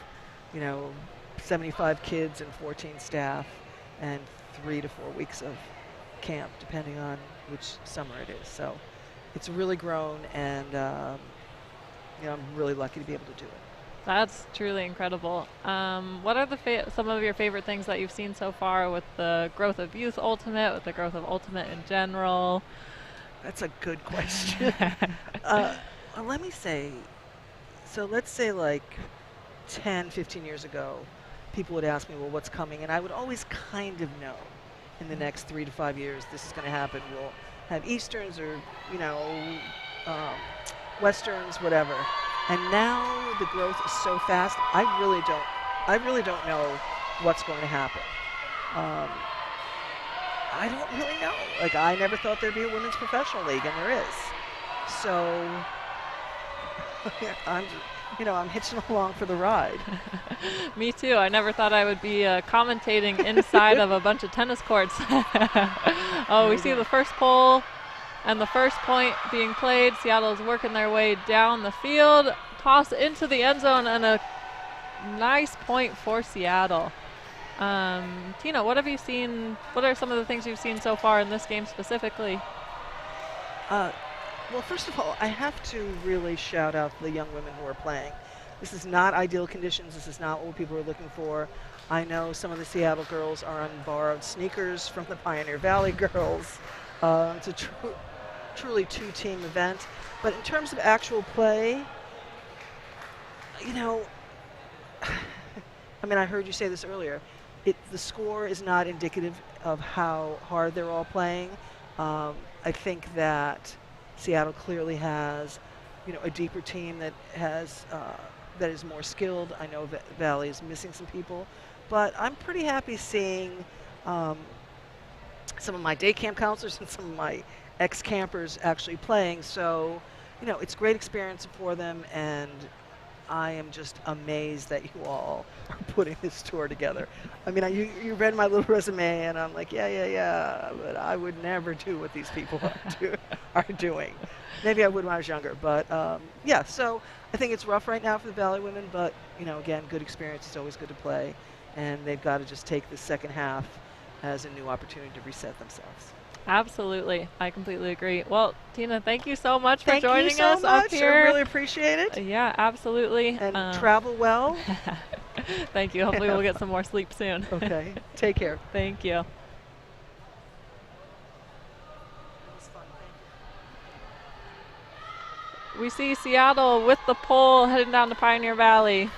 75 kids and 14 staff, and 3 to 4 weeks of camp, depending on which summer it is. So it's really grown, and I'm really lucky to be able to do it. That's truly incredible. What are some of your favorite things that you've seen so far with the growth of Youth Ultimate, with the growth of Ultimate in general? That's a good question. Let me say, so let's say like 10, 15 years ago, people would ask me, well, what's coming? And I would always kind of know in the next 3 to 5 years this is going to happen. We'll have Easterns or, Westerns, whatever. And now the growth is so fast, I really don't know what's going to happen. I don't really know. Like, I never thought there'd be a women's professional league, and there is. So, I'm hitching along for the ride. Me too. I never thought I would be commentating inside of a bunch of tennis courts. Oh, we see the first pole and the first point being played. Seattle is working their way down the field. Toss into the end zone, and a nice point for Seattle. Tina, what have you seen? What are some of the things you've seen so far in this game specifically? Well, first of all, I have to really shout out the young women who are playing. This is not ideal conditions. This is not what people are looking for. I know some of the Seattle girls are on borrowed sneakers from the Pioneer Valley girls. It's a truly two-team event. But in terms of actual play, I heard you say this earlier. The score is not indicative of how hard they're all playing. I think that Seattle clearly has, a deeper team that has that is more skilled. I know Valley is missing some people, but I'm pretty happy seeing some of my day camp counselors and some of my ex-campers actually playing. So, it's a great experience for them, and I am just amazed that you all are putting this tour together. You read my little resume, and I'm like, yeah, but I would never do what these people are doing. Maybe I would when I was younger, but yeah, so I think it's rough right now for the Valley women, but, again, good experience. It's always good to play, and they've got to just take the second half as a new opportunity to reset themselves. Absolutely. I completely agree. Well, Tina, thank you so much for joining us up here. I really appreciate it. Yeah, absolutely. And travel well. Thank you. Hopefully we'll get some more sleep soon. Okay. Take care. Thank you. We see Seattle with the pole heading down to Pioneer Valley.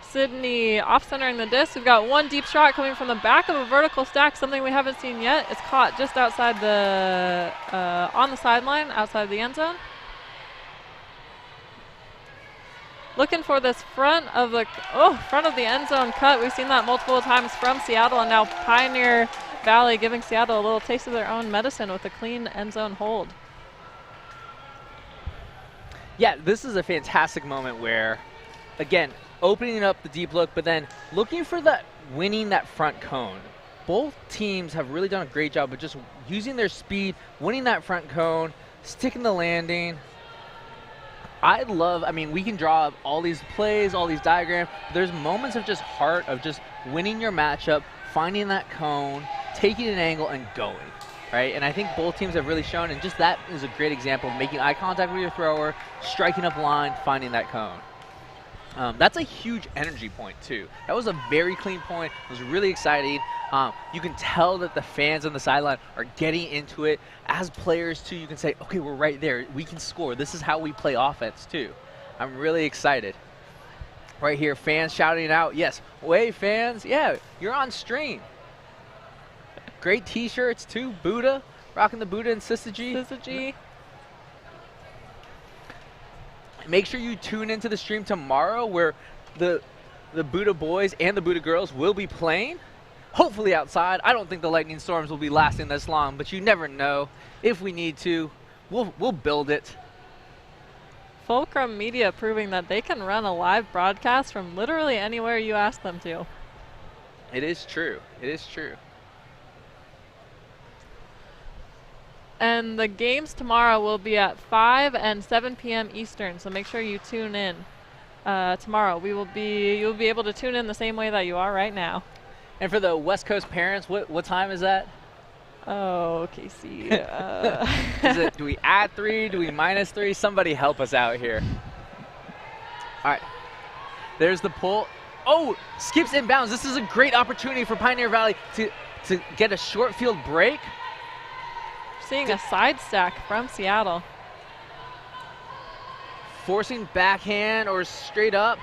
Sydney off-centering the disc. We've got one deep shot coming from the back of a vertical stack, something we haven't seen yet. It's caught just outside on the sideline, outside the end zone. Looking for this front of the end zone cut. We've seen that multiple times from Seattle, and now Pioneer Valley giving Seattle a little taste of their own medicine with a clean end zone hold. Yeah, this is a fantastic moment where, again, opening up the deep look, but then looking for winning that front cone. Both teams have really done a great job of just using their speed, winning that front cone, sticking the landing. We can draw up all these plays, all these diagrams. There's moments of just heart, of just winning your matchup, finding that cone, taking an angle, and going, right? And I think both teams have really shown, and just that is a great example of making eye contact with your thrower, striking up line, finding that cone. That's a huge energy point, too. That was a very clean point. It was really exciting. You can tell that the fans on the sideline are getting into it. As players, too, you can say, okay, we're right there. We can score. This is how we play offense, too. I'm really excited. Right here, fans shouting out, yes, way fans. Yeah, you're on stream. Great T-shirts, too. Buddha, rocking the Buddha and Syzygy. Make sure you tune into the stream tomorrow where the Buddha boys and the Buddha girls will be playing. Hopefully outside. I don't think the lightning storms will be lasting this long, but you never know. If we need to, we'll build it. Fulcrum Media proving that they can run a live broadcast from literally anywhere you ask them to. It is true. It is true. And the games tomorrow will be at 5 and 7 p.m. Eastern, so make sure you tune in. Tomorrow you'll be able to tune in the same way that you are right now. And for the West Coast parents, what time is that? Oh, Casey. Is it, do we add 3? Do we minus 3? Somebody help us out here. All right. There's the pull. Oh, skips inbounds. This is a great opportunity for Pioneer Valley to get a short field break. Seeing a side stack from Seattle. Forcing backhand or straight up.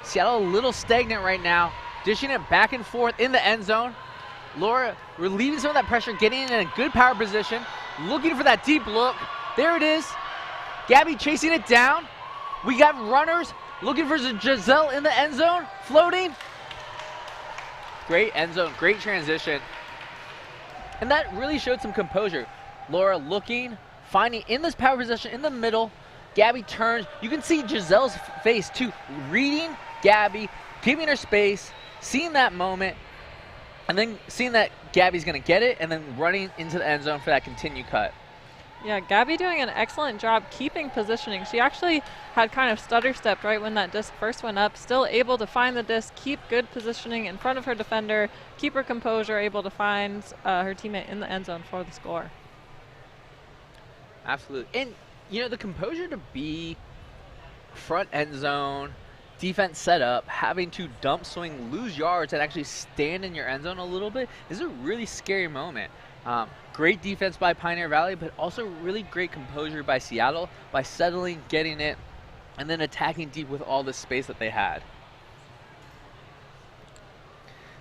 Seattle a little stagnant right now. Dishing it back and forth in the end zone. Laura relieving some of that pressure, getting in a good power position, looking for that deep look. There it is. Gabby chasing it down. We got runners looking for Giselle in the end zone, floating. Great end zone, great transition. And that really showed some composure. Laura looking, finding in this power position in the middle. Gabby turns. You can see Giselle's face too, reading Gabby, giving her space, seeing that moment, and then seeing that Gabby's going to get it and then running into the end zone for that continued cut. Yeah, Gabby doing an excellent job keeping positioning. She actually had kind of stutter-stepped right when that disc first went up, still able to find the disc, keep good positioning in front of her defender, keep her composure, able to find her teammate in the end zone for the score. Absolutely. And, you know, the composure to be front end zone, defense set up, having to dump swing, lose yards, and actually stand in your end zone a little bit is a really scary moment. Great defense by Pioneer Valley, but also really great composure by Seattle by settling, getting it, and then attacking deep with all the space that they had.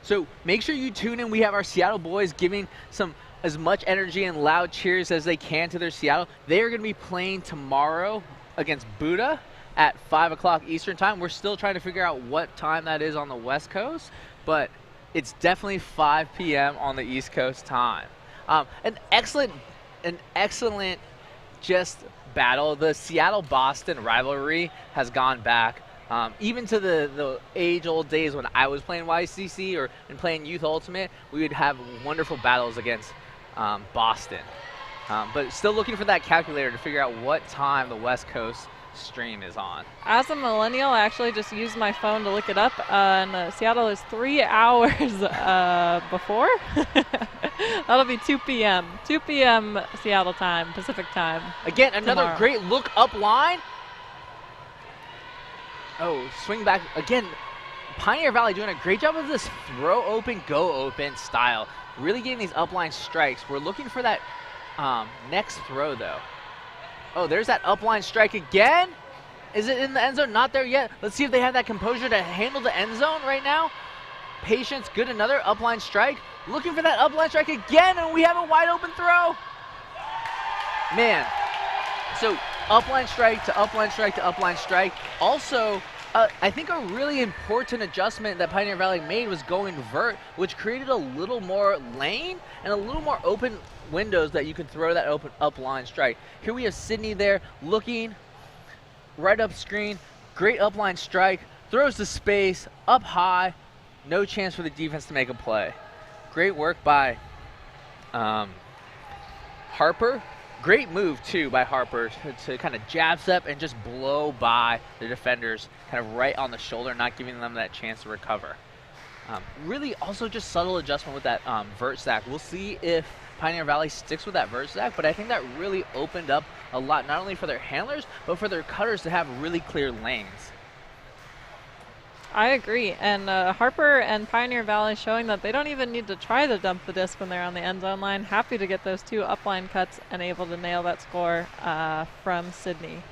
So make sure you tune in. We have our Seattle boys giving as much energy and loud cheers as they can to their Seattle. They are going to be playing tomorrow against Buddha at 5 o'clock Eastern time. We're still trying to figure out what time that is on the West Coast, but it's definitely 5 p.m. on the East Coast time. An excellent just battle. The Seattle-Boston rivalry has gone back even to the age-old days when I was playing YCC and playing Youth Ultimate. We would have wonderful battles against Boston. But still looking for that calculator to figure out what time the West Coast stream is on. As a millennial, I actually just used my phone to look it up, and Seattle is 3 hours before. That'll be 2 p.m. 2 p.m. Seattle time, Pacific time. Again, another tomorrow. Great look up line. Oh, swing back. Again, Pioneer Valley doing a great job of this throw open, go open style. Really getting these upline strikes. We're looking for that next throw, though. Oh, there's that upline strike again. Is it in the end zone? Not there yet. Let's see if they have that composure to handle the end zone right now. Patience, good. Another upline strike. Looking for that upline strike again, and we have a wide open throw. Man. So upline strike to upline strike to upline strike. Also, I think a really important adjustment that Pioneer Valley made was going vert, which created a little more lane and a little more open windows that you could throw that open upline strike. Here we have Sydney there looking right up screen. Great upline strike. Throws to space, up high. No chance for the defense to make a play. Great work by Harper. Great move, too, by Harper to kind of jab step and just blow by the defenders kind of right on the shoulder, not giving them that chance to recover. Really also just subtle adjustment with that vert stack. We'll see if Pioneer Valley sticks with that vert stack, but I think that really opened up a lot, not only for their handlers, but for their cutters to have really clear lanes. I agree, and Harper and Pioneer Valley showing that they don't even need to try to dump the disc when they're on the end zone line. Happy to get those 2 upline cuts and able to nail that score from Sydney.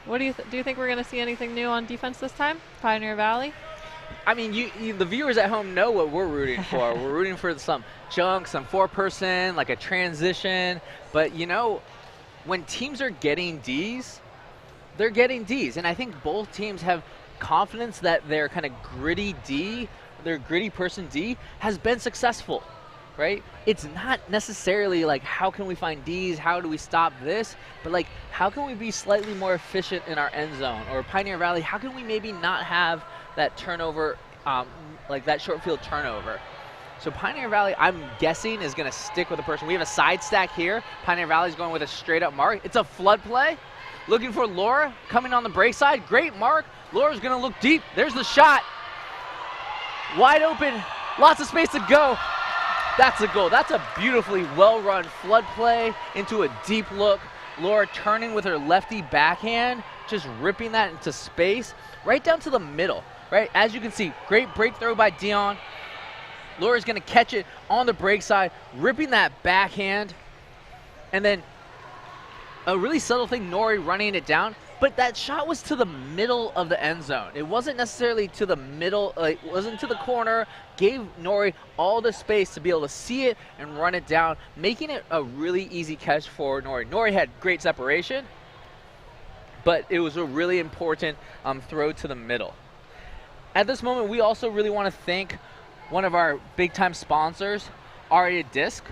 What do you think we're going to see anything new on defense this time, Pioneer Valley? I mean, the viewers at home know what we're rooting for. We're rooting for some junk, some 4-person, like a transition. But, you know, when teams are getting Ds, they're getting Ds. And I think both teams have confidence that their kind of gritty D, their gritty person D, has been successful, right? It's not necessarily like, how can we find Ds, how do we stop this, but like, how can we be slightly more efficient in our end zone? Or Pioneer Valley, how can we maybe not have that turnover, like that short field turnover? So Pioneer Valley, I'm guessing, is going to stick with a person. We have a side stack here. Pioneer Valley's going with a straight up mark. It's a flood play. Looking for Laura, coming on the break side. Great mark. Laura's going to look deep. There's the shot. Wide open. Lots of space to go. That's a goal. That's a beautifully well-run flood play into a deep look. Laura turning with her lefty backhand, just ripping that into space, right down to the middle, right? As you can see, great break throw by Dion. Laura's going to catch it on the break side, ripping that backhand. And then a really subtle thing, Nori running it down. But that shot was to the middle of the end zone. It wasn't necessarily to the middle, it wasn't to the corner. Gave Nori all the space to be able to see it and run it down, making it a really easy catch for Nori. Nori had great separation, but it was a really important throw to the middle. At this moment, we also really want to thank one of our big-time sponsors, Aria Disc.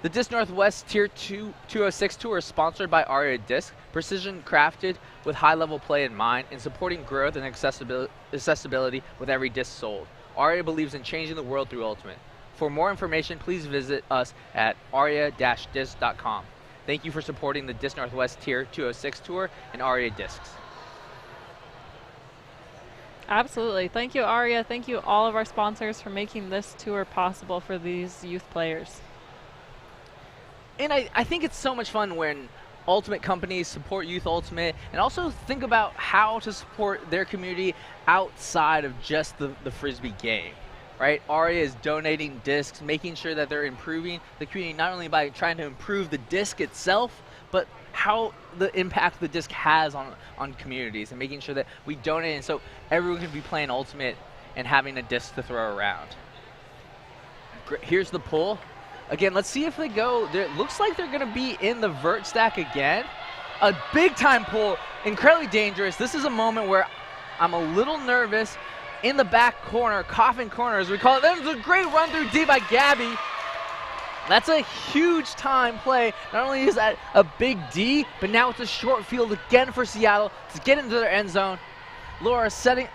The Disc Northwest Tier 206 Tour is sponsored by Aria Disc, precision crafted with high-level play in mind and supporting growth and accessibility with every disc sold. Aria believes in changing the world through Ultimate. For more information, please visit us at aria-disc.com. Thank you for supporting the Disc Northwest Tier 206 Tour and Aria Discs. Absolutely. Thank you, Aria. Thank you, all of our sponsors, for making this tour possible for these youth players. And I think it's so much fun when Ultimate companies support Youth Ultimate and also think about how to support their community outside of just the Frisbee game, right? Aria is donating discs, making sure that they're improving the community not only by trying to improve the disc itself, but how the impact the disc has on communities and making sure that we donate and so everyone can be playing Ultimate and having a disc to throw around. Here's the pull. Again, let's see if they go. It looks like they're going to be in the vert stack again. A big-time pull, incredibly dangerous. This is a moment where I'm a little nervous. In the back corner, coffin corner as we call it. There's a great run through D by Gabby. That's a huge time play. Not only is that a big D, but now it's a short field again for Seattle to get into their end zone. Laura setting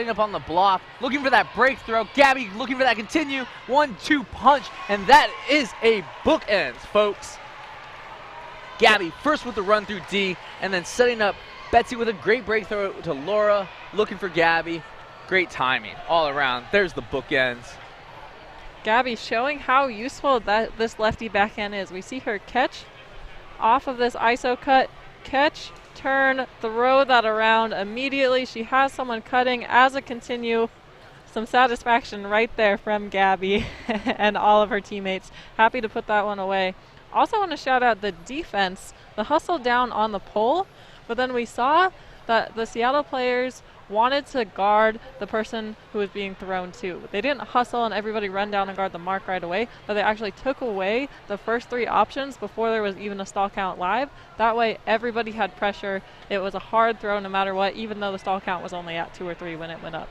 up on the block, looking for that break throw. Gabby looking for that continue. 1-2 punch, and that is a bookends, folks. Gabby first with the run through D, and then setting up Betsy with a great break throw to Laura, looking for Gabby. Great timing all around. There's the bookends. Gabby showing how useful that this lefty backhand is. We see her catch off of this ISO cut, catch, turn, throw that around immediately. She has someone cutting as a continue. Some satisfaction right there from Gabby and all of her teammates. Happy to put that one away. Also want to shout out the defense, the hustle down on the pole, but then we saw that the Seattle players wanted to guard the person who was being thrown to. They didn't hustle and everybody run down and guard the mark right away, but they actually took away the first three options before there was even a stall count live. That way everybody had pressure. It was a hard throw no matter what, even though the stall count was only at 2 or 3 when it went up.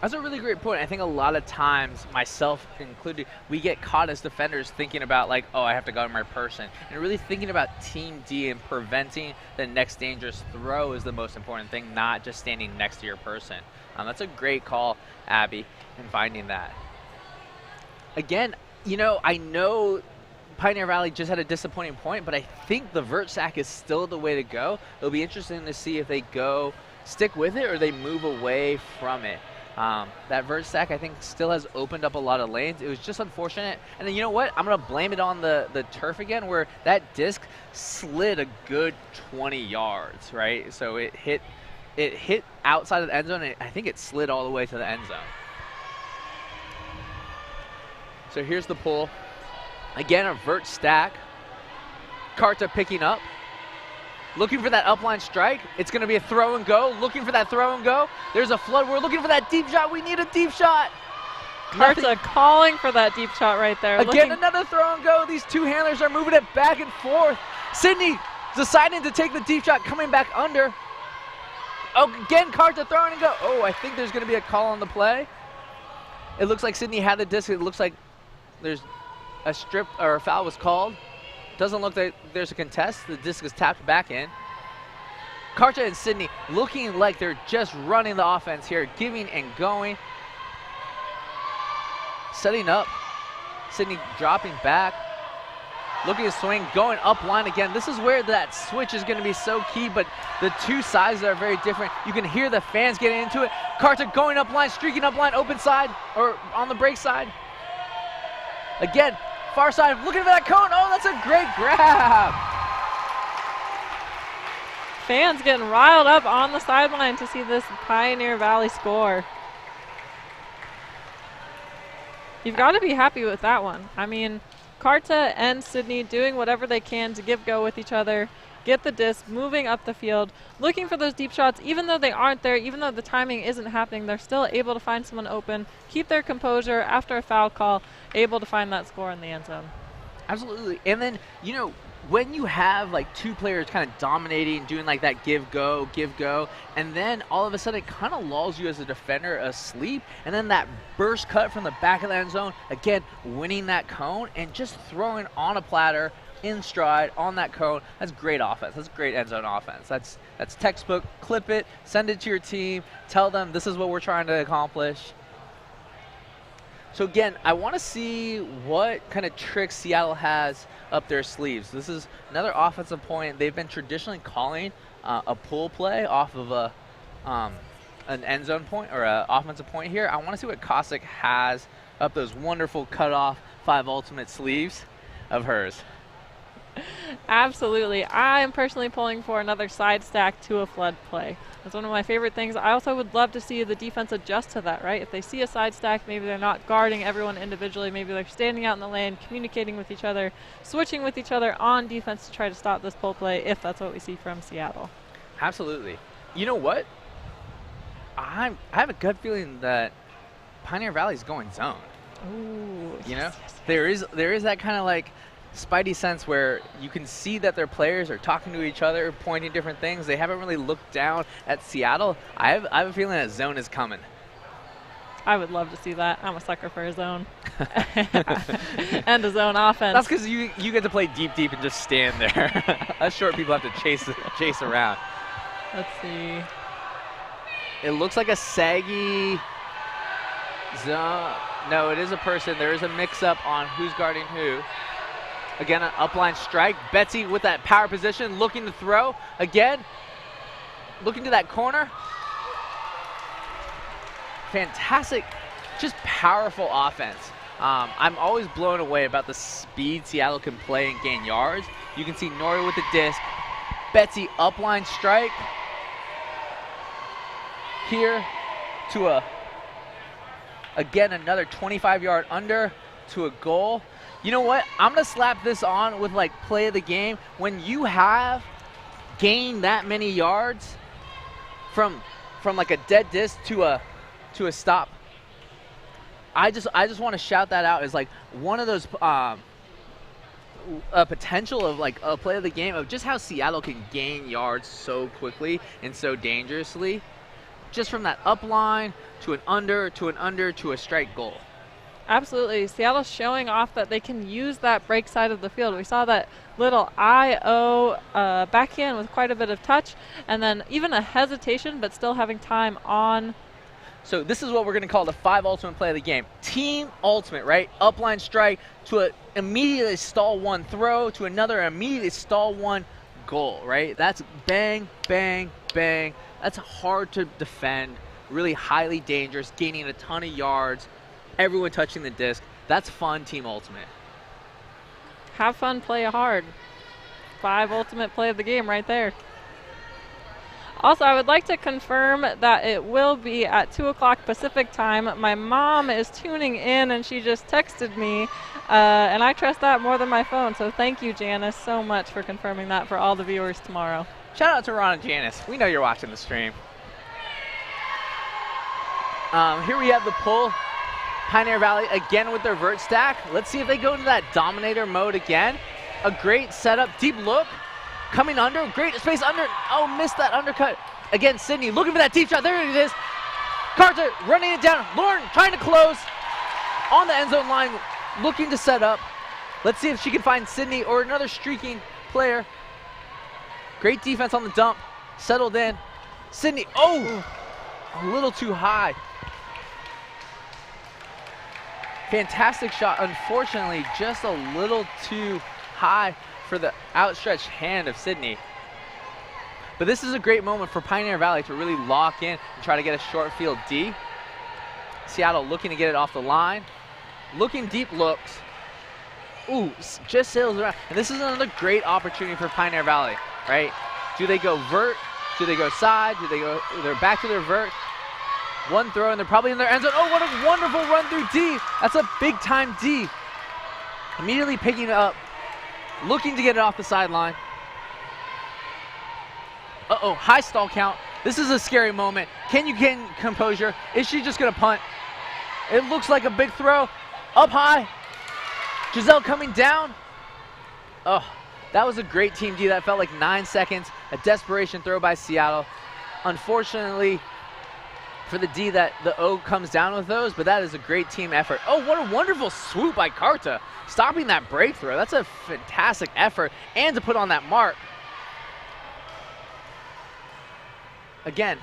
That's a really great point. I think a lot of times, myself included, we get caught as defenders thinking about like, oh, I have to guard my person. And really thinking about Team D and preventing the next dangerous throw is the most important thing, not just standing next to your person. That's a great call, Abby, in finding that. Again, you know, I know Pioneer Valley just had a disappointing point, but I think the vert sack is still the way to go. It'll be interesting to see if they stick with it or they move away from it. That vert stack, I think, still has opened up a lot of lanes. It was just unfortunate. And then, you know what? I'm going to blame it on the turf again, where that disc slid a good 20 yards, right? So it hit outside of the end zone, and I think it slid all the way to the end zone. So here's the pull. Again, a vert stack. Carta picking up. Looking for that upline strike. It's going to be a throw and go. Looking for that throw and go. There's a flood. We're looking for that deep shot. We need a deep shot. Carta calling for that deep shot right there. Again, another throw and go. These two handlers are moving it back and forth. Sydney deciding to take the deep shot, coming back under. Oh, again, Carta throwing and go. Oh, I think there's going to be a call on the play. It looks like Sydney had the disc. It looks like there's a strip or a foul was called. Doesn't look like there's a contest. The disc is tapped back in. Carta and Sydney looking like they're just running the offense here, giving and going. Setting up. Sydney dropping back. Looking to swing, going up line again. This is where that switch is going to be so key, but the two sides are very different. You can hear the fans getting into it. Carta going up line, streaking up line, open side, or on the break side. Again, far side, looking for that cone. Oh, that's a great grab. Fans getting riled up on the sideline to see this Pioneer Valley score. You've got to be happy with that one. I mean, Carta and Sydney doing whatever they can to give go with each other, get the disc, moving up the field, looking for those deep shots. Even though they aren't there, even though the timing isn't happening, they're still able to find someone open, keep their composure after a foul call, able to find that score in the end zone. Absolutely. And then, you know, when you have like two players kind of dominating, doing like that give go, and then all of a sudden it kind of lulls you as a defender asleep, and then that burst cut from the back of the end zone, again, winning that cone and just throwing on a platter in stride on that cone. That's great offense. That's great end zone offense. That's textbook. Clip it, send it to your team, tell them this is what we're trying to accomplish. So again, I want to see what kind of tricks Seattle has up their sleeves. This is another offensive point. They've been traditionally calling a pull play off of an end zone point or an offensive point here. I want to see what Kosick has up those wonderful cutoff 5 ultimate sleeves of hers. Absolutely. I am personally pulling for another side stack to a flood play. That's one of my favorite things. I also would love to see the defense adjust to that, right? If they see a side stack, maybe they're not guarding everyone individually. Maybe they're standing out in the lane, communicating with each other, switching with each other on defense to try to stop this pull play, if that's what we see from Seattle. Absolutely. You know what? I have a gut feeling that Pioneer Valley is going zone. Ooh, you know, there is that kind of like spidey sense where you can see that their players are talking to each other, pointing different things. They haven't really looked down at Seattle. I have a feeling that zone is coming. I would love to see that. I'm a sucker for a zone. And a zone offense. That's because you get to play deep and just stand there. Us short people have to chase around. Let's see. It looks like a saggy zone. No, it is a person. There is a mix-up on who's guarding who. Again, an upline strike. Betsy with that power position, looking to throw. Again, looking to that corner. Fantastic, just powerful offense. I'm always blown away about the speed Seattle can play and gain yards. You can see Nori with the disc. Betsy upline strike. Here to again, another 25-yard under to a goal. You know what? I'm going to slap this on with, like, play of the game. When you have gained that many yards from like, a dead disc to a stop, I just want to shout that out as, like, one of those a potential of, like, a play of the game of just how Seattle can gain yards so quickly and so dangerously. Just from that up line to an under to a strike goal. Absolutely. Seattle's showing off that they can use that break side of the field. We saw that little I-O backhand with quite a bit of touch, and then even a hesitation, but still having time on. So this is what we're going to call the 5 ultimate play of the game. Team ultimate, right? Upline strike to a immediately stall one throw to another immediately stall one goal, right? That's bang, bang, bang. That's hard to defend, really highly dangerous, gaining a ton of yards. Everyone touching the disc. That's fun team ultimate. Have fun, play hard. 5 ultimate play of the game right there. Also, I would like to confirm that it will be at 2 o'clock Pacific time. My mom is tuning in and she just texted me, and I trust that more than my phone. So thank you, Janice, so much for confirming that for all the viewers tomorrow. Shout out to Ron and Janice. We know you're watching the stream. Here we have the pull. Pioneer Valley again with their vert stack. Let's see if they go into that dominator mode again. A great setup, deep look. coming under, great space under. Oh, missed that undercut. Again, Sydney looking for that deep shot. There it is. Carter running it down. Lauren trying to close on the end zone line, looking to set up. Let's see if she can find Sydney or another streaking player. Great defense on the dump. Settled in. Sydney, oh, a little too high. Fantastic shot. Unfortunately, just a little too high for the outstretched hand of Sydney. But this is a great moment for Pioneer Valley to really lock in and try to get a short field D. Seattle looking to get it off the line. Looking deep looks. Ooh, just sails around. And this is another great opportunity for Pioneer Valley, right? Do they go vert? Do they go side? Do they go, they're back to their vert? One throw and they're probably in their end zone. Oh, what a wonderful run through D. That's a big time D. Immediately picking it up, looking to get it off the sideline. Uh-oh, high stall count. This is a scary moment. Can you gain composure? Is she just gonna punt? It looks like a big throw. Up high. Giselle coming down. Oh, that was a great team D. That felt like 9 seconds. A desperation throw by Seattle. Unfortunately for the D, that the O comes down with those, but that is a great team effort. Oh, what a wonderful swoop by Carta. Stopping that breakthrough. That's a fantastic effort. And to put on that mark. Again,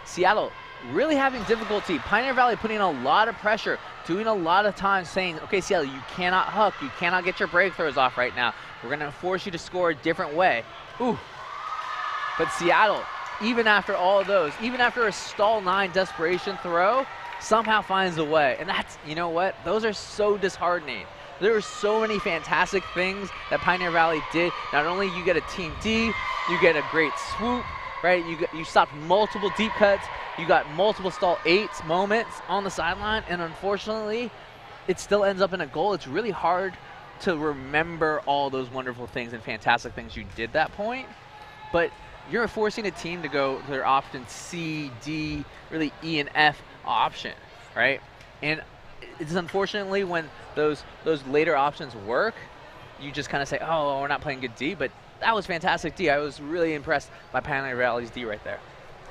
Seattle really having difficulty. Pioneer Valley putting a lot of pressure, doing a lot of times saying, okay, Seattle, you cannot hook, you cannot get your breakthrows off right now. We're gonna force you to score a different way. Ooh. But Seattle, even after all of those, even after a stall 9 desperation throw, somehow finds a way. And that's, you know what? Those are so disheartening. There were so many fantastic things that Pioneer Valley did. Not only you get a team D, you get a great swoop, right? You stopped multiple deep cuts. You got multiple stall 8s moments on the sideline, and unfortunately, it still ends up in a goal. It's really hard to remember all those wonderful things and fantastic things you did that point, but you're forcing a team to go to their option C, D, really E and F option, right? And it's unfortunately when those later options work, you just kind of say, oh, we're not playing good D, but that was fantastic D. I was really impressed by Pioneer Valley's D right there.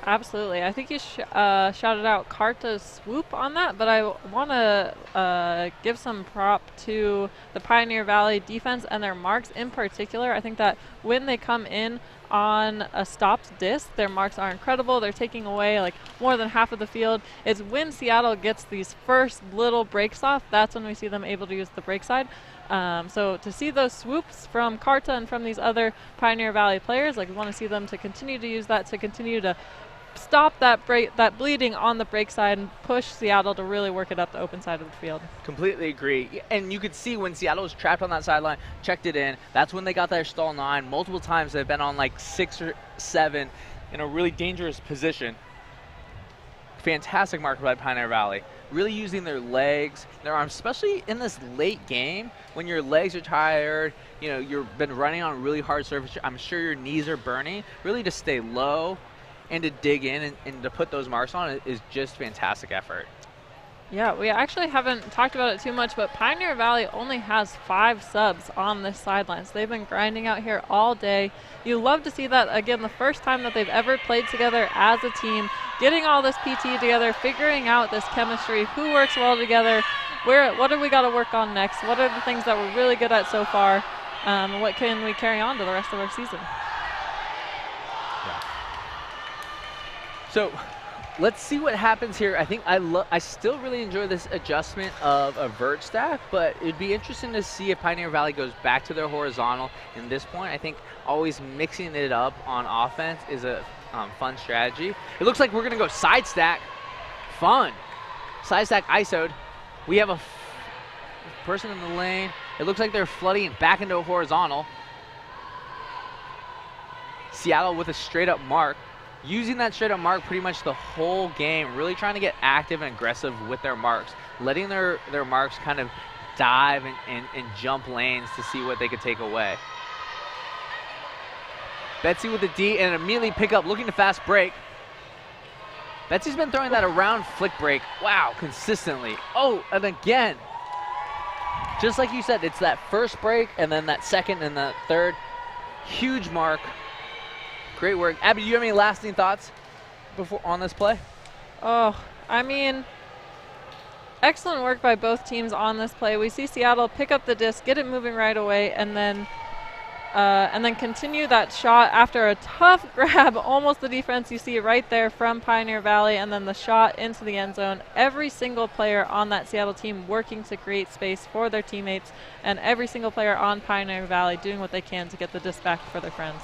Absolutely. I think you shouted out Carta's swoop on that, but I want to give some prop to the Pioneer Valley defense and their marks in particular. I think that when they come in on a stopped disc, their marks are incredible. They're taking away like more than half of the field. It's when Seattle gets these first little breaks off, that's when we see them able to use the break side. So to see those swoops from Carta and from these other Pioneer Valley players, like we want to see them to continue to use that, to continue to stop that bleeding on the break side and push Seattle to really work it up the open side of the field. Completely agree. And you could see when Seattle was trapped on that sideline, checked it in, that's when they got their stall 9. Multiple times they've been on like 6 or 7 in a really dangerous position. Fantastic mark by Pioneer Valley. Really using their legs, their arms, especially in this late game when your legs are tired, you know, you've been running on a really hard surface. I'm sure your knees are burning. Really to stay low and to dig in and to put those marks on is just fantastic effort. Yeah, we actually haven't talked about it too much, but Pioneer Valley only has 5 subs on this sideline. So they've been grinding out here all day. You love to see that, again, the first time that they've ever played together as a team, getting all this PT together, figuring out this chemistry, who works well together, what do we got to work on next, what are the things that we're really good at so far, what can we carry on to the rest of our season. So let's see what happens here. I think I still really enjoy this adjustment of a vert stack, but it'd be interesting to see if Pioneer Valley goes back to their horizontal in this point. I think always mixing it up on offense is a fun strategy. It looks like we're going to go side stack. Fun. Side stack ISO'd. We have a person in the lane. It looks like they're flooding back into a horizontal. Seattle with a straight up mark. Using that straight up mark pretty much the whole game, really trying to get active and aggressive with their marks, letting their marks kind of dive and jump lanes to see what they could take away. Betsy with the D and immediately pick up, looking to fast break. Betsy's been throwing that around flick break, wow, consistently. Oh, and again, just like you said, it's that first break and then that second and that third. Huge mark. Great work. Abby, do you have any lasting thoughts before on this play? Oh, I mean, excellent work by both teams on this play. We see Seattle pick up the disc, get it moving right away, and then continue that shot after a tough grab, almost the defense you see right there from Pioneer Valley, and then the shot into the end zone. Every single player on that Seattle team working to create space for their teammates, and every single player on Pioneer Valley doing what they can to get the disc back for their friends.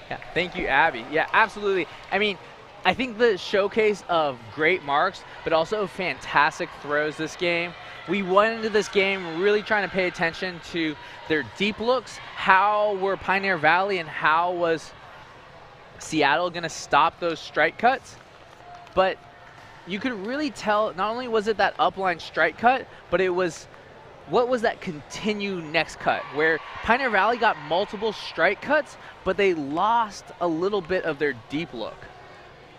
Yeah, thank you, Abby. Yeah, absolutely. I mean, I think the showcase of great marks, but also fantastic throws this game. We went into this game really trying to pay attention to their deep looks. How were Pioneer Valley and how was Seattle going to stop those strike cuts? But you could really tell, not only was it that upline strike cut, but it was, what was that continue next cut? Where Pioneer Valley got multiple strike cuts, but they lost a little bit of their deep look.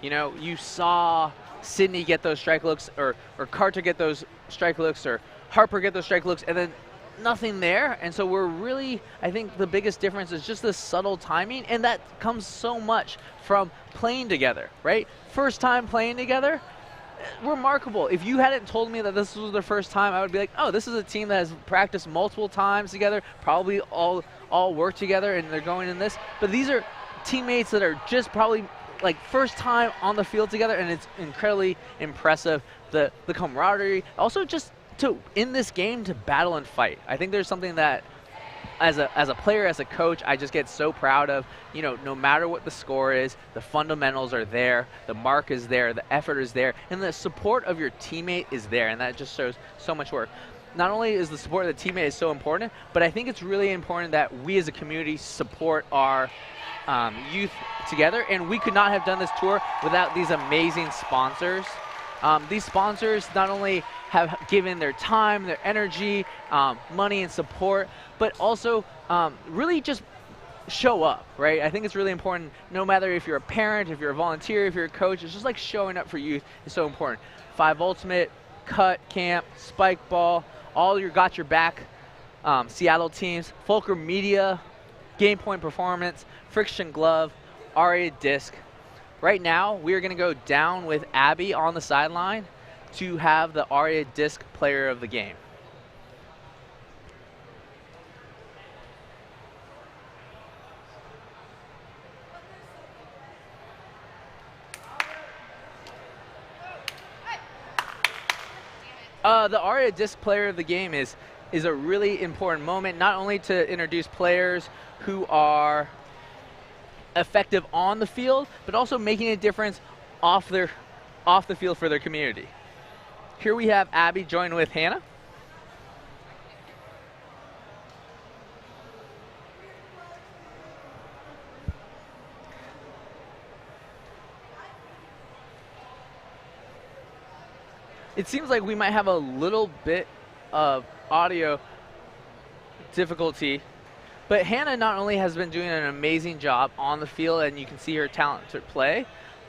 You know, you saw Sydney get those strike looks, or Carter get those strike looks, or Harper get those strike looks, and then nothing there. And so we're really, I think the biggest difference is just the subtle timing, and that comes so much from playing together, right? First time playing together, remarkable. If you hadn't told me that this was their first time, I would be like, oh, this is a team that has practiced multiple times together, probably all work together, and they're going in this. But these are teammates that are just probably like first time on the field together, and it's incredibly impressive. The camaraderie, also just to in this game to battle and fight. I think there's something that as a player, as a coach, I just get so proud of. You know, no matter what the score is, the fundamentals are there, the mark is there, the effort is there, and the support of your teammate is there, and that just shows so much work. Not only is the support of the teammate is so important, but I think it's really important that we as a community support our youth together, and we could not have done this tour without these amazing sponsors. These sponsors not only have given their time, their energy, money and support, but also really just show up, right? I think it's really important, no matter if you're a parent, if you're a volunteer, if you're a coach, it's just like showing up for youth is so important. 5 Ultimate, Cut Camp, Spike Ball, all your Got Your Back Seattle teams, Fulcrum Media, Game Point Performance, Friction Glove, Aria Disc. Right now, we are going to go down with Abby on the sideline to have the Aria Disc Player of the Game. The Aria Disc Player of the Game is a really important moment, not only to introduce players who are effective on the field, but also making a difference off the field for their community. Here we have Abby joined with Hannah. It seems like we might have a little bit of audio difficulty, but Hannah not only has been doing an amazing job on the field, and you can see her talent to play,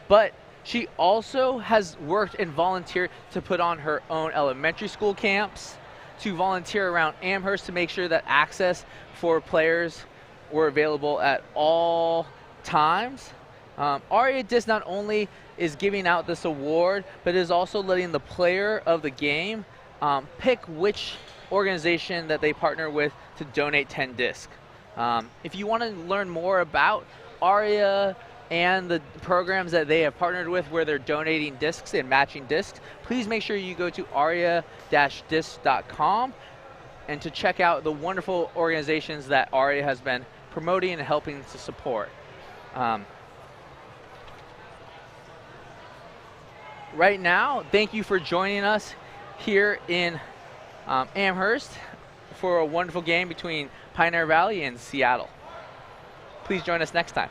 but she also has worked and volunteered to put on her own elementary school camps, to volunteer around Amherst to make sure that access for players were available at all times. Aria Disc not only is giving out this award, but is also letting the player of the game pick which organization that they partner with to donate 10 discs. If you want to learn more about Aria and the programs that they have partnered with where they're donating discs and matching discs, please make sure you go to aria-disc.com and to check out the wonderful organizations that Aria has been promoting and helping to support. Right now, thank you for joining us here in Amherst for a wonderful game between Pioneer Valley and Seattle. Please join us next time.